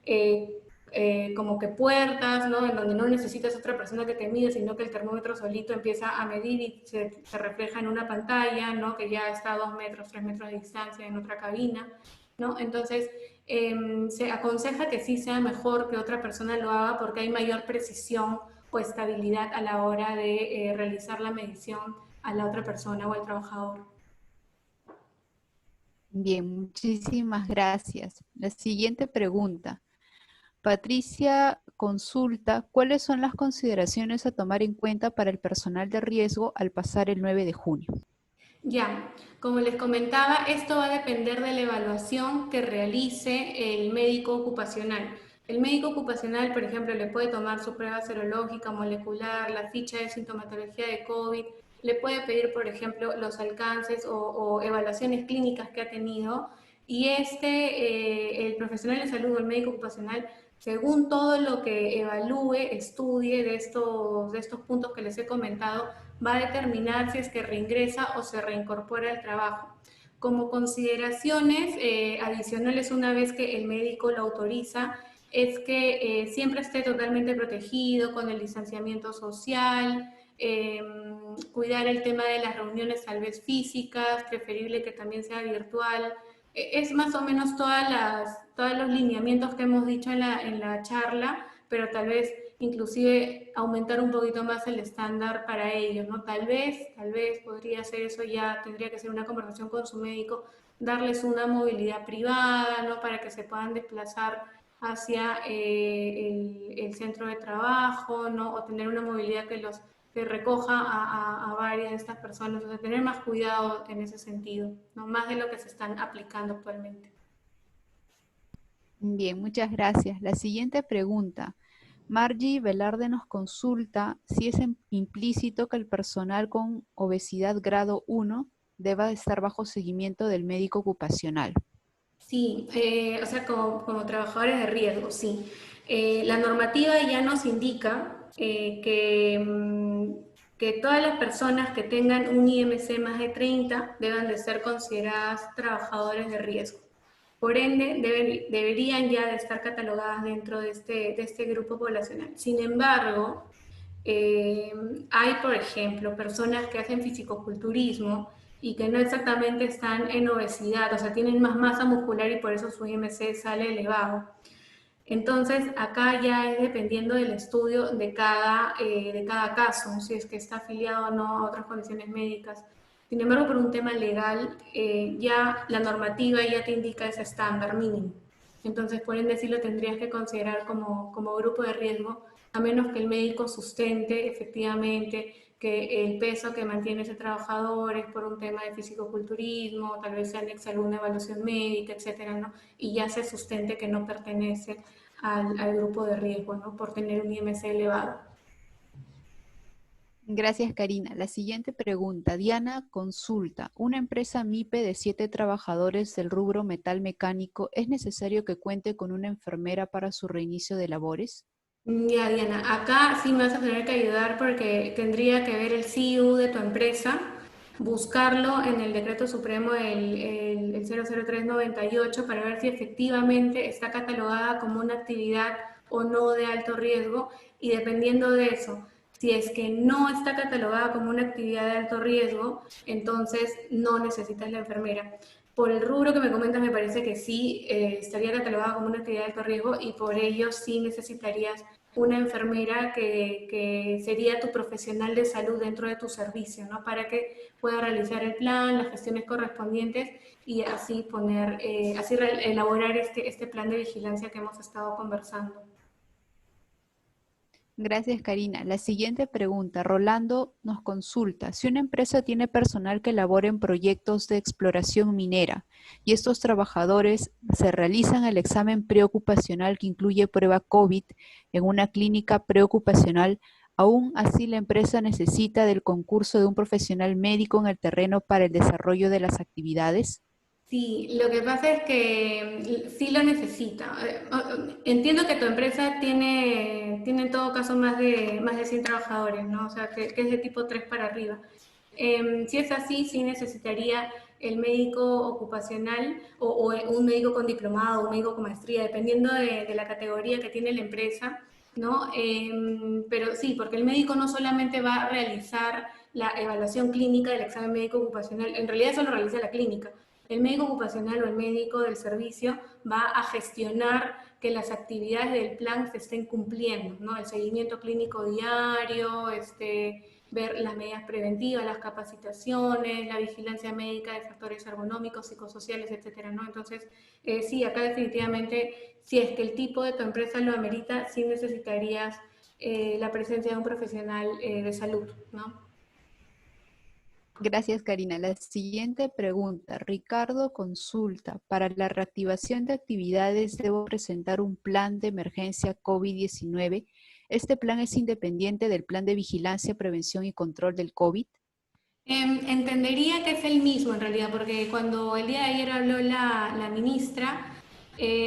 como que puertas, ¿no? En donde no necesitas otra persona que te mide, sino que el termómetro solito empieza a medir y se refleja en una pantalla, ¿no? Que ya está a 2 metros, 3 metros de distancia en otra cabina, ¿no? Entonces, se aconseja que sí sea mejor que otra persona lo haga porque hay mayor precisión o estabilidad a la hora de realizar la medición a la otra persona o al trabajador. Bien, muchísimas gracias. La siguiente pregunta. Patricia consulta, ¿cuáles son las consideraciones a tomar en cuenta para el personal de riesgo al pasar el 9 de junio? Ya, como les comentaba, esto va a depender de la evaluación que realice el médico ocupacional. El médico ocupacional, por ejemplo, le puede tomar su prueba serológica, molecular, la ficha de sintomatología de COVID, le puede pedir, por ejemplo, los alcances o evaluaciones clínicas que ha tenido y el profesional de salud o el médico ocupacional, según todo lo que evalúe, estudie de estos puntos que les he comentado, va a determinar si es que reingresa o se reincorpora al trabajo. Como consideraciones adicionales, una vez que el médico lo autoriza, es que siempre esté totalmente protegido con el distanciamiento social, cuidar el tema de las reuniones tal vez físicas, preferible que también sea virtual. Es más o menos todos los lineamientos que hemos dicho en la charla, pero tal vez inclusive aumentar un poquito más el estándar para ellos, ¿no? Tal vez podría ser eso, ya tendría que ser una conversación con su médico, darles una movilidad privada, ¿no? Para que se puedan desplazar hacia el centro de trabajo, ¿no? O tener una movilidad que recoja a varias de estas personas, o sea, tener más cuidado en ese sentido, ¿no? Más de lo que se están aplicando actualmente. Bien, muchas gracias. La siguiente pregunta. Margie Velarde nos consulta si es implícito que el personal con obesidad grado 1 deba estar bajo seguimiento del médico ocupacional. Sí, o sea, como trabajadores de riesgo, sí. La normativa ya nos indica que todas las personas que tengan un IMC más de 30 deben de ser consideradas trabajadores de riesgo. Por ende, deberían ya de estar catalogadas dentro de este grupo poblacional. Sin embargo, eh, hay, por ejemplo, personas que hacen fisicoculturismo y que no exactamente están en obesidad, o sea, tienen más masa muscular y por eso su IMC sale elevado. Entonces, acá ya es dependiendo del estudio de cada caso, si es que está afiliado o no a otras condiciones médicas. Sin embargo, por un tema legal, ya la normativa ya te indica ese estándar mínimo. Entonces, por ende, sí lo tendrías que considerar como grupo de riesgo, a menos que el médico sustente efectivamente que el peso que mantiene ese trabajador es por un tema de fisicoculturismo, tal vez se anexa alguna evaluación médica, etcétera, ¿no? Y ya se sustente que no pertenece al grupo de riesgo, ¿no? Por tener un IMC elevado. Gracias, Karina. La siguiente pregunta. Diana consulta. Una empresa MIPE de 7 trabajadores del rubro metal mecánico, ¿es necesario que cuente con una enfermera para su reinicio de labores? Ya, Diana, acá sí me vas a tener que ayudar porque tendría que ver el CIU de tu empresa, buscarlo en el decreto supremo el 00398 para ver si efectivamente está catalogada como una actividad o no de alto riesgo y dependiendo de eso, si es que no está catalogada como una actividad de alto riesgo, entonces no necesitas la enfermera. Por el rubro que me comentas, me parece que sí estaría catalogada como una actividad de alto riesgo y por ello sí necesitarías una enfermera que sería tu profesional de salud dentro de tu servicio, ¿no? Para que pueda realizar el plan, las gestiones correspondientes y así elaborar este plan de vigilancia que hemos estado conversando. Gracias, Karina. La siguiente pregunta. Rolando nos consulta. Si una empresa tiene personal que labora en proyectos de exploración minera y estos trabajadores se realizan el examen preocupacional que incluye prueba COVID en una clínica preocupacional, aún así la empresa necesita del concurso de un profesional médico en el terreno para el desarrollo de las actividades. Sí, lo que pasa es que sí lo necesita. Entiendo que tu empresa tiene en todo caso más de 100 trabajadores, ¿no? O sea, que es de tipo 3 para arriba. Si es así, sí necesitaría el médico ocupacional o un médico con diplomado, un médico con maestría, dependiendo de la categoría que tiene la empresa, ¿no? Pero sí, porque el médico no solamente va a realizar la evaluación clínica del examen médico ocupacional, en realidad eso lo realiza la clínica. El médico ocupacional o el médico del servicio va a gestionar que las actividades del plan se estén cumpliendo, ¿no? El seguimiento clínico diario, ver las medidas preventivas, las capacitaciones, la vigilancia médica de factores ergonómicos, psicosociales, etcétera, ¿no? Entonces, sí, acá definitivamente, si es que el tipo de tu empresa lo amerita, sí necesitarías la presencia de un profesional de salud, ¿no? Gracias, Karina. La siguiente pregunta. Ricardo consulta. Para la reactivación de actividades, ¿debo presentar un plan de emergencia COVID-19? ¿Este plan es independiente del plan de vigilancia, prevención y control del COVID? Entendería que es el mismo en realidad, porque cuando el día de ayer habló la ministra,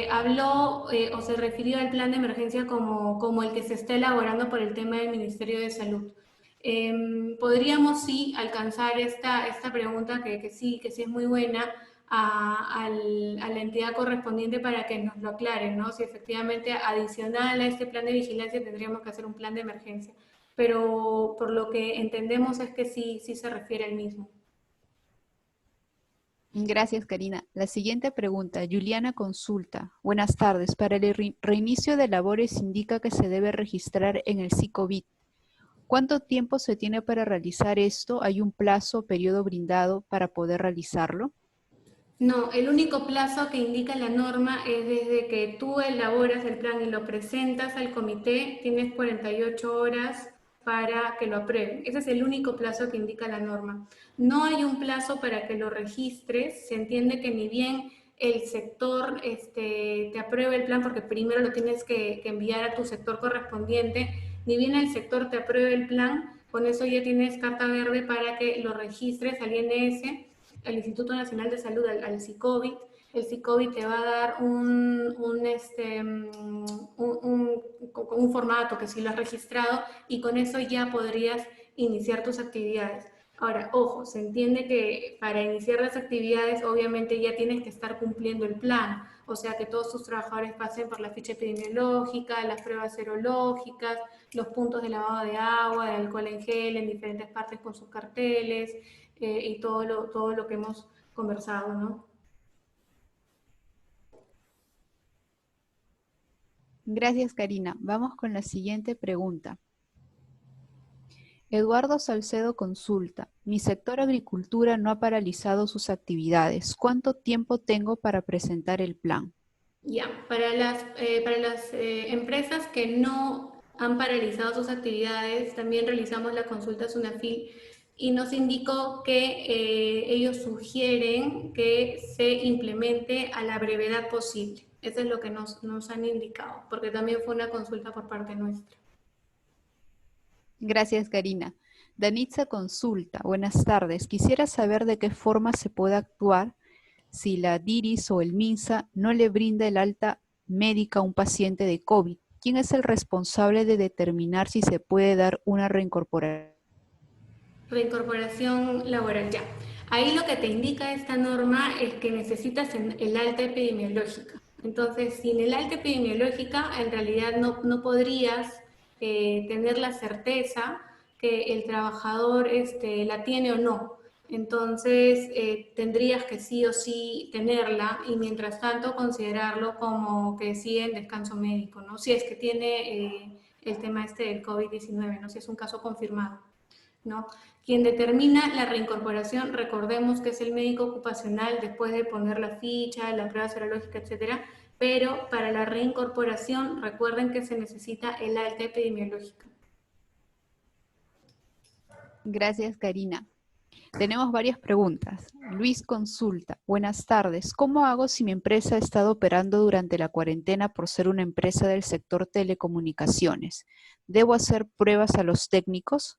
habló o se refirió al plan de emergencia como el que se está elaborando por el tema del Ministerio de Salud. Podríamos sí alcanzar esta pregunta que sí es muy buena a la entidad correspondiente para que nos lo aclaren, ¿no? Si efectivamente adicional a este plan de vigilancia tendríamos que hacer un plan de emergencia, pero por lo que entendemos es que sí se refiere al mismo. Gracias, Karina. La siguiente pregunta. Juliana consulta. Buenas tardes. Para el reinicio de labores indica que se debe registrar en el SICOVID. ¿Cuánto tiempo se tiene para realizar esto? ¿Hay un plazo o periodo brindado para poder realizarlo? No, el único plazo que indica la norma es desde que tú elaboras el plan y lo presentas al comité, tienes 48 horas para que lo aprueben. Ese es el único plazo que indica la norma. No hay un plazo para que lo registres, se entiende que ni bien el sector te apruebe el plan, porque primero lo tienes que enviar a tu sector correspondiente, ni bien el sector te apruebe el plan, con eso ya tienes carta verde para que lo registres al INS, al Instituto Nacional de Salud, al SICOVID. El SICOVID te va a dar un formato que sí lo has registrado, y con eso ya podrías iniciar tus actividades. Ahora, ojo, se entiende que para iniciar las actividades obviamente ya tienes que estar cumpliendo el plan, o sea que todos tus trabajadores pasen por la ficha epidemiológica, las pruebas serológicas, los puntos de lavado de agua, de alcohol en gel en diferentes partes con sus carteles, y todo lo que hemos conversado, ¿no? Gracias, Karina. Vamos con la siguiente pregunta. Eduardo Salcedo consulta, mi sector agricultura no ha paralizado sus actividades. ¿Cuánto tiempo tengo para presentar el plan? Ya, para las empresas que no han paralizado sus actividades, también realizamos la consulta SUNAFIL y nos indicó que ellos sugieren que se implemente a la brevedad posible. Eso es lo que nos han indicado, porque también fue una consulta por parte nuestra. Gracias, Karina. Danitza consulta, buenas tardes. Quisiera saber de qué forma se puede actuar si la DIRIS o el MINSA no le brinda el alta médica a un paciente de COVID. ¿Quién es el responsable de determinar si se puede dar una reincorporación? Reincorporación laboral, ya. Ahí lo que te indica esta norma es que necesitas el alta epidemiológica. Entonces, sin el alta epidemiológica, en realidad no podrías tener la certeza que el trabajador la tiene o no. Entonces, tendrías que sí o sí tenerla, y mientras tanto considerarlo como que sigue en descanso médico, ¿no? Si es que tiene el tema del COVID-19, ¿no? Si es un caso confirmado, ¿no? Quien determina la reincorporación, recordemos que es el médico ocupacional después de poner la ficha, la prueba serológica, etcétera, pero para la reincorporación recuerden que se necesita el alta epidemiológica. Gracias, Karina. Tenemos varias preguntas. Luis consulta, buenas tardes. ¿Cómo hago si mi empresa ha estado operando durante la cuarentena por ser una empresa del sector telecomunicaciones? ¿Debo hacer pruebas a los técnicos?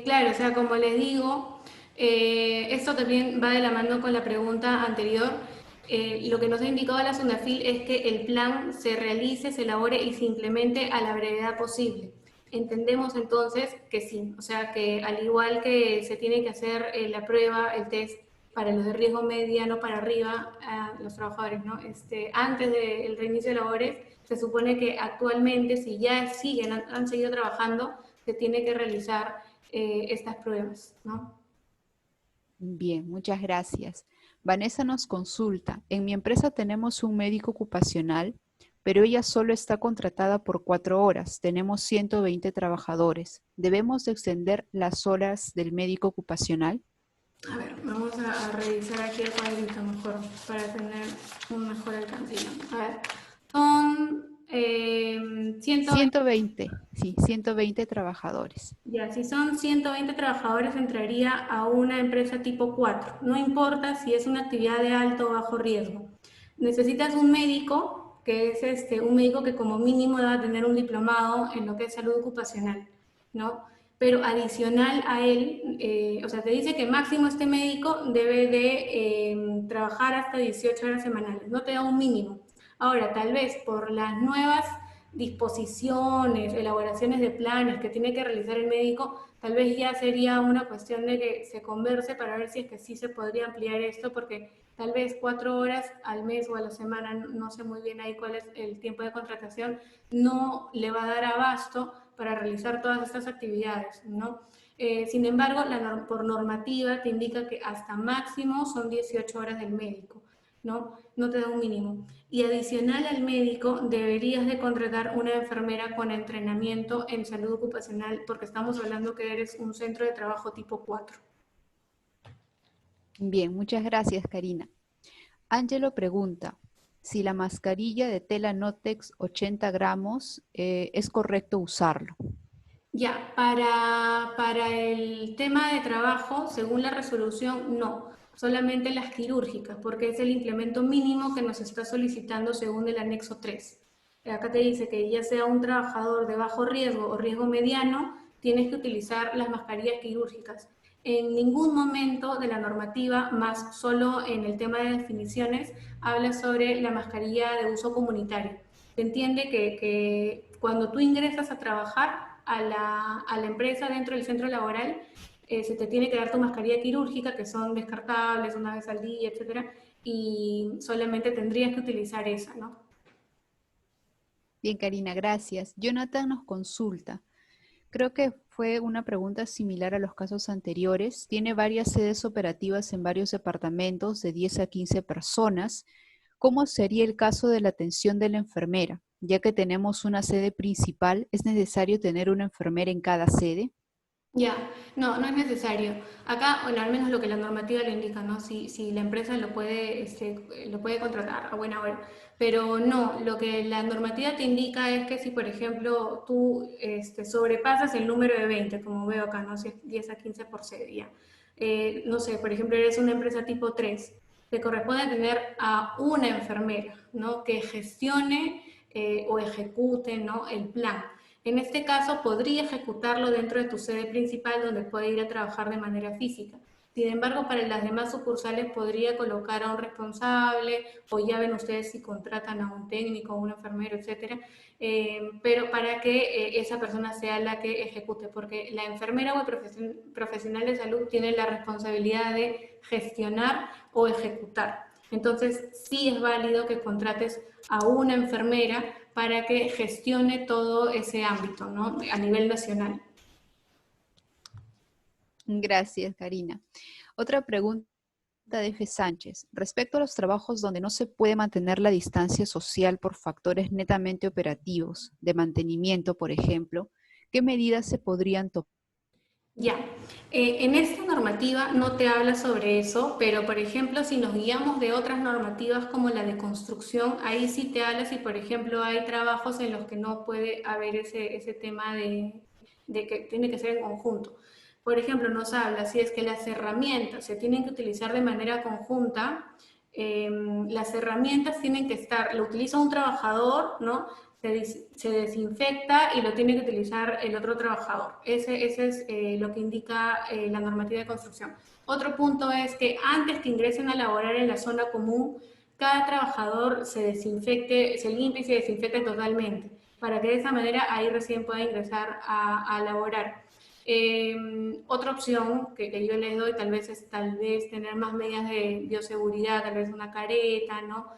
Claro, o sea, como les digo, esto también va de la mano con la pregunta anterior. Lo que nos ha indicado la SUNAFIL es que el plan se realice, se elabore y se implemente a la brevedad posible. Entendemos entonces que sí, o sea que al igual que se tiene que hacer la prueba, el test para los de riesgo mediano para arriba, los trabajadores, ¿no? Antes del reinicio de labores, se supone que actualmente, si ya han seguido trabajando, se tiene que realizar estas pruebas, ¿no? Bien, muchas gracias. Vanessa nos consulta, en mi empresa tenemos un médico ocupacional, pero ella solo está contratada por 4 horas. Tenemos 120 trabajadores. ¿Debemos de extender las horas del médico ocupacional? A ver, vamos a revisar aquí el cuadrito mejor para tener un mejor alcance. A ver, son 120, sí, 120 trabajadores. Ya, si son 120 trabajadores, entraría a una empresa tipo 4. No importa si es una actividad de alto o bajo riesgo. Necesitas un médico, que es un médico que como mínimo debe tener un diplomado en lo que es salud ocupacional, ¿no? Pero adicional a él, o sea, te dice que máximo este médico debe de trabajar hasta 18 horas semanales, no te da un mínimo. Ahora, tal vez por las nuevas disposiciones, elaboraciones de planes que tiene que realizar el médico, tal vez ya sería una cuestión de que se converse para ver si es que sí se podría ampliar esto, porque tal vez 4 horas al mes o a la semana, no sé muy bien ahí cuál es el tiempo de contratación, no le va a dar abasto para realizar todas estas actividades, ¿no? Sin embargo, por normativa te indica que hasta máximo son 18 horas del médico, ¿no? No te da un mínimo. Y adicional al médico, deberías de contratar una enfermera con entrenamiento en salud ocupacional, porque estamos hablando que eres un centro de trabajo tipo 4. Bien, muchas gracias, Karina. Ángelo pregunta, si la mascarilla de tela Notex 80 gramos, ¿es correcto usarlo? Ya, para el tema de trabajo, según la resolución, no. solamente las quirúrgicas, porque es el implemento mínimo que nos está solicitando según el anexo 3. Acá te dice que ya sea un trabajador de bajo riesgo o riesgo mediano, tienes que utilizar las mascarillas quirúrgicas. En ningún momento de la normativa, más solo en el tema de definiciones, habla sobre la mascarilla de uso comunitario. Se entiende que cuando tú ingresas a trabajar a la empresa dentro del centro laboral, se te tiene que dar tu mascarilla quirúrgica, que son descartables una vez al día, etcétera, y solamente tendrías que utilizar esa, ¿no? Bien, Karina, gracias. Jonathan nos consulta. Creo que fue una pregunta similar a los casos anteriores. Tiene varias sedes operativas en varios departamentos de 10 a 15 personas. ¿Cómo sería el caso de la atención de la enfermera? Ya que tenemos una sede principal, ¿es necesario tener una enfermera en cada sede? Ya, no, no es necesario. Acá, bueno, al menos lo que la normativa le indica, ¿no? Si la empresa lo puede contratar a buena hora. Pero no, lo que la normativa te indica es que si, por ejemplo, tú sobrepasas el número de 20, como veo acá, ¿no? Si es 10 a 15 por sede, ya. No sé, por ejemplo, eres una empresa tipo 3, te corresponde tener a una enfermera, ¿no? Que gestione o ejecute, ¿no? El plan. En este caso, podría ejecutarlo dentro de tu sede principal, donde puede ir a trabajar de manera física. Sin embargo, para las demás sucursales podría colocar a un responsable, o ya ven ustedes si contratan a un técnico, a un enfermero, etcétera, pero para que esa persona sea la que ejecute, porque la enfermera o el profesional de salud tiene la responsabilidad de gestionar o ejecutar. Entonces, sí es válido que contrates a una enfermera para que gestione todo ese ámbito, ¿no? A nivel nacional. Gracias, Karina. Otra pregunta de F. Sánchez. Respecto a los trabajos donde no se puede mantener la distancia social por factores netamente operativos, de mantenimiento, por ejemplo, ¿qué medidas se podrían tomar? Ya, en esta normativa no te habla sobre eso, pero por ejemplo, si nos guiamos de otras normativas como la de construcción, ahí sí te habla si, por ejemplo, hay trabajos en los que no puede haber ese tema de que tiene que ser en conjunto. Por ejemplo, nos habla si es que las herramientas se tienen que utilizar de manera conjunta, las herramientas tienen que estar, lo utiliza un trabajador, ¿no? Se desinfecta y lo tiene que utilizar el otro trabajador. Ese es lo que indica la normativa de construcción. Otro punto es que antes que ingresen a laborar en la zona común, cada trabajador se desinfecte, se limpie y se desinfecte totalmente, para que de esa manera ahí recién pueda ingresar a laborar. Otra opción que yo les doy tal vez es tener más medidas de bioseguridad, tal vez una careta, ¿no?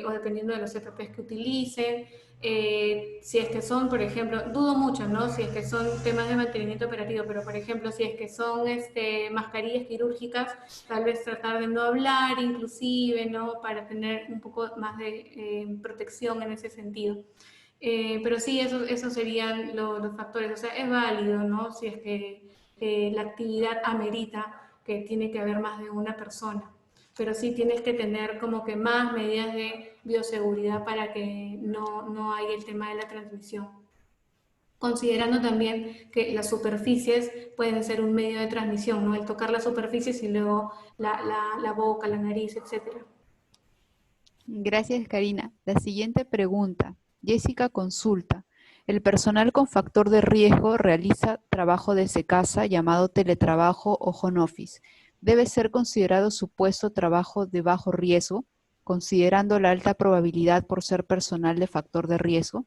O dependiendo de los EPPs que utilicen. Si es que son, por ejemplo, dudo mucho, ¿no? Si es que son temas de mantenimiento operativo, pero por ejemplo, si es que son mascarillas quirúrgicas, tal vez tratar de no hablar inclusive, ¿no? Para tener un poco más de protección en ese sentido. Pero sí, esos serían los factores. O sea, es válido, ¿no? Si es que la actividad amerita que tiene que haber más de una persona. Pero sí tienes que tener como que más medidas de bioseguridad para que no haya el tema de la transmisión. Considerando también que las superficies pueden ser un medio de transmisión, ¿no? El tocar las superficies y luego la boca, la nariz, etcétera. Gracias, Karina. La siguiente pregunta. Jessica consulta. El personal con factor de riesgo realiza trabajo desde casa llamado teletrabajo o home office. ¿Debe ser considerado su puesto trabajo de bajo riesgo, considerando la alta probabilidad por ser personal de factor de riesgo?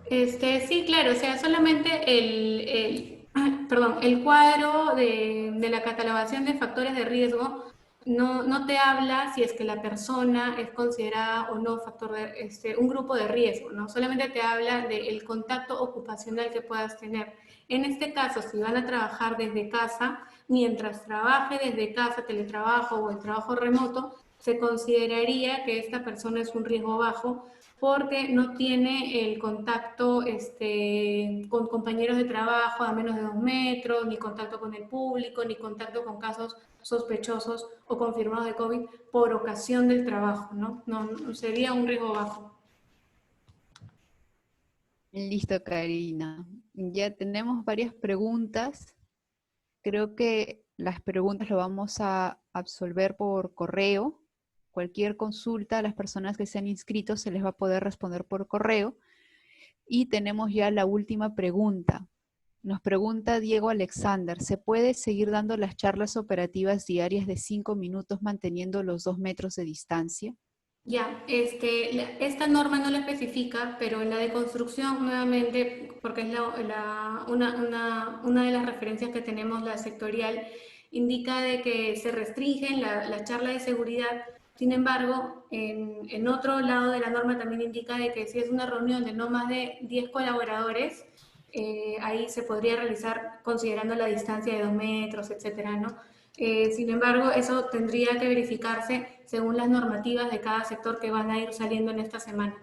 Sí, claro, o sea, solamente perdón, el cuadro de la catalogación de factores de riesgo no te habla si es que la persona es considerada o no un grupo de riesgo, ¿no? Solamente te habla del contacto ocupacional que puedas tener. En este caso, si van a trabajar desde casa, mientras trabaje desde casa, teletrabajo o el trabajo remoto, se consideraría que esta persona es un riesgo bajo porque no tiene el contacto con compañeros de trabajo a menos de 2 metros, ni contacto con el público, ni contacto con casos sospechosos o confirmados de COVID por ocasión del trabajo, ¿no? No sería un riesgo bajo. Listo, Karina. Ya tenemos varias preguntas. Creo que Las preguntas lo vamos a absolver por correo. Cualquier consulta a las personas que se han inscrito se les va a poder responder por correo. Y tenemos ya la última pregunta. Nos pregunta Diego Alexander, ¿se puede seguir dando las charlas operativas diarias de 5 minutos manteniendo los 2 metros de distancia? Ya, esta norma no la especifica, pero en la de construcción, nuevamente, porque es una de las referencias que tenemos, la sectorial, indica de que se restringen la charla de seguridad. Sin embargo, en otro lado de la norma también indica de que si es una reunión de no más de 10 colaboradores, ahí se podría realizar considerando la distancia de 2 metros, etcétera, ¿no? Sin embargo, eso tendría que verificarse según las normativas de cada sector que van a ir saliendo en esta semana.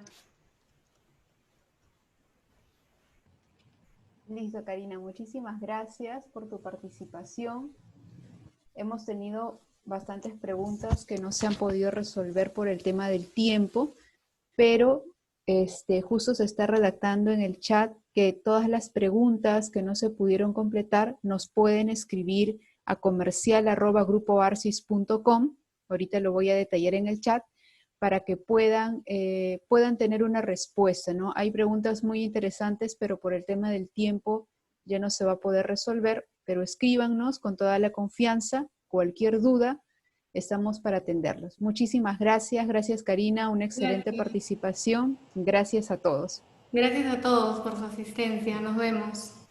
Listo, Karina. Muchísimas gracias por tu participación. Hemos tenido bastantes preguntas que no se han podido resolver por el tema del tiempo, pero justo se está redactando en el chat que todas las preguntas que no se pudieron completar nos pueden escribir a comercial@grupoarcis.com. Ahorita lo voy a detallar en el chat para que puedan tener una respuesta, ¿no? Hay preguntas muy interesantes, pero por el tema del tiempo ya no se va a poder resolver, pero escríbanos con toda la confianza, cualquier duda, estamos para atenderlos. Muchísimas gracias, gracias Karina, una excelente participación, gracias a todos. Gracias a todos por su asistencia, nos vemos.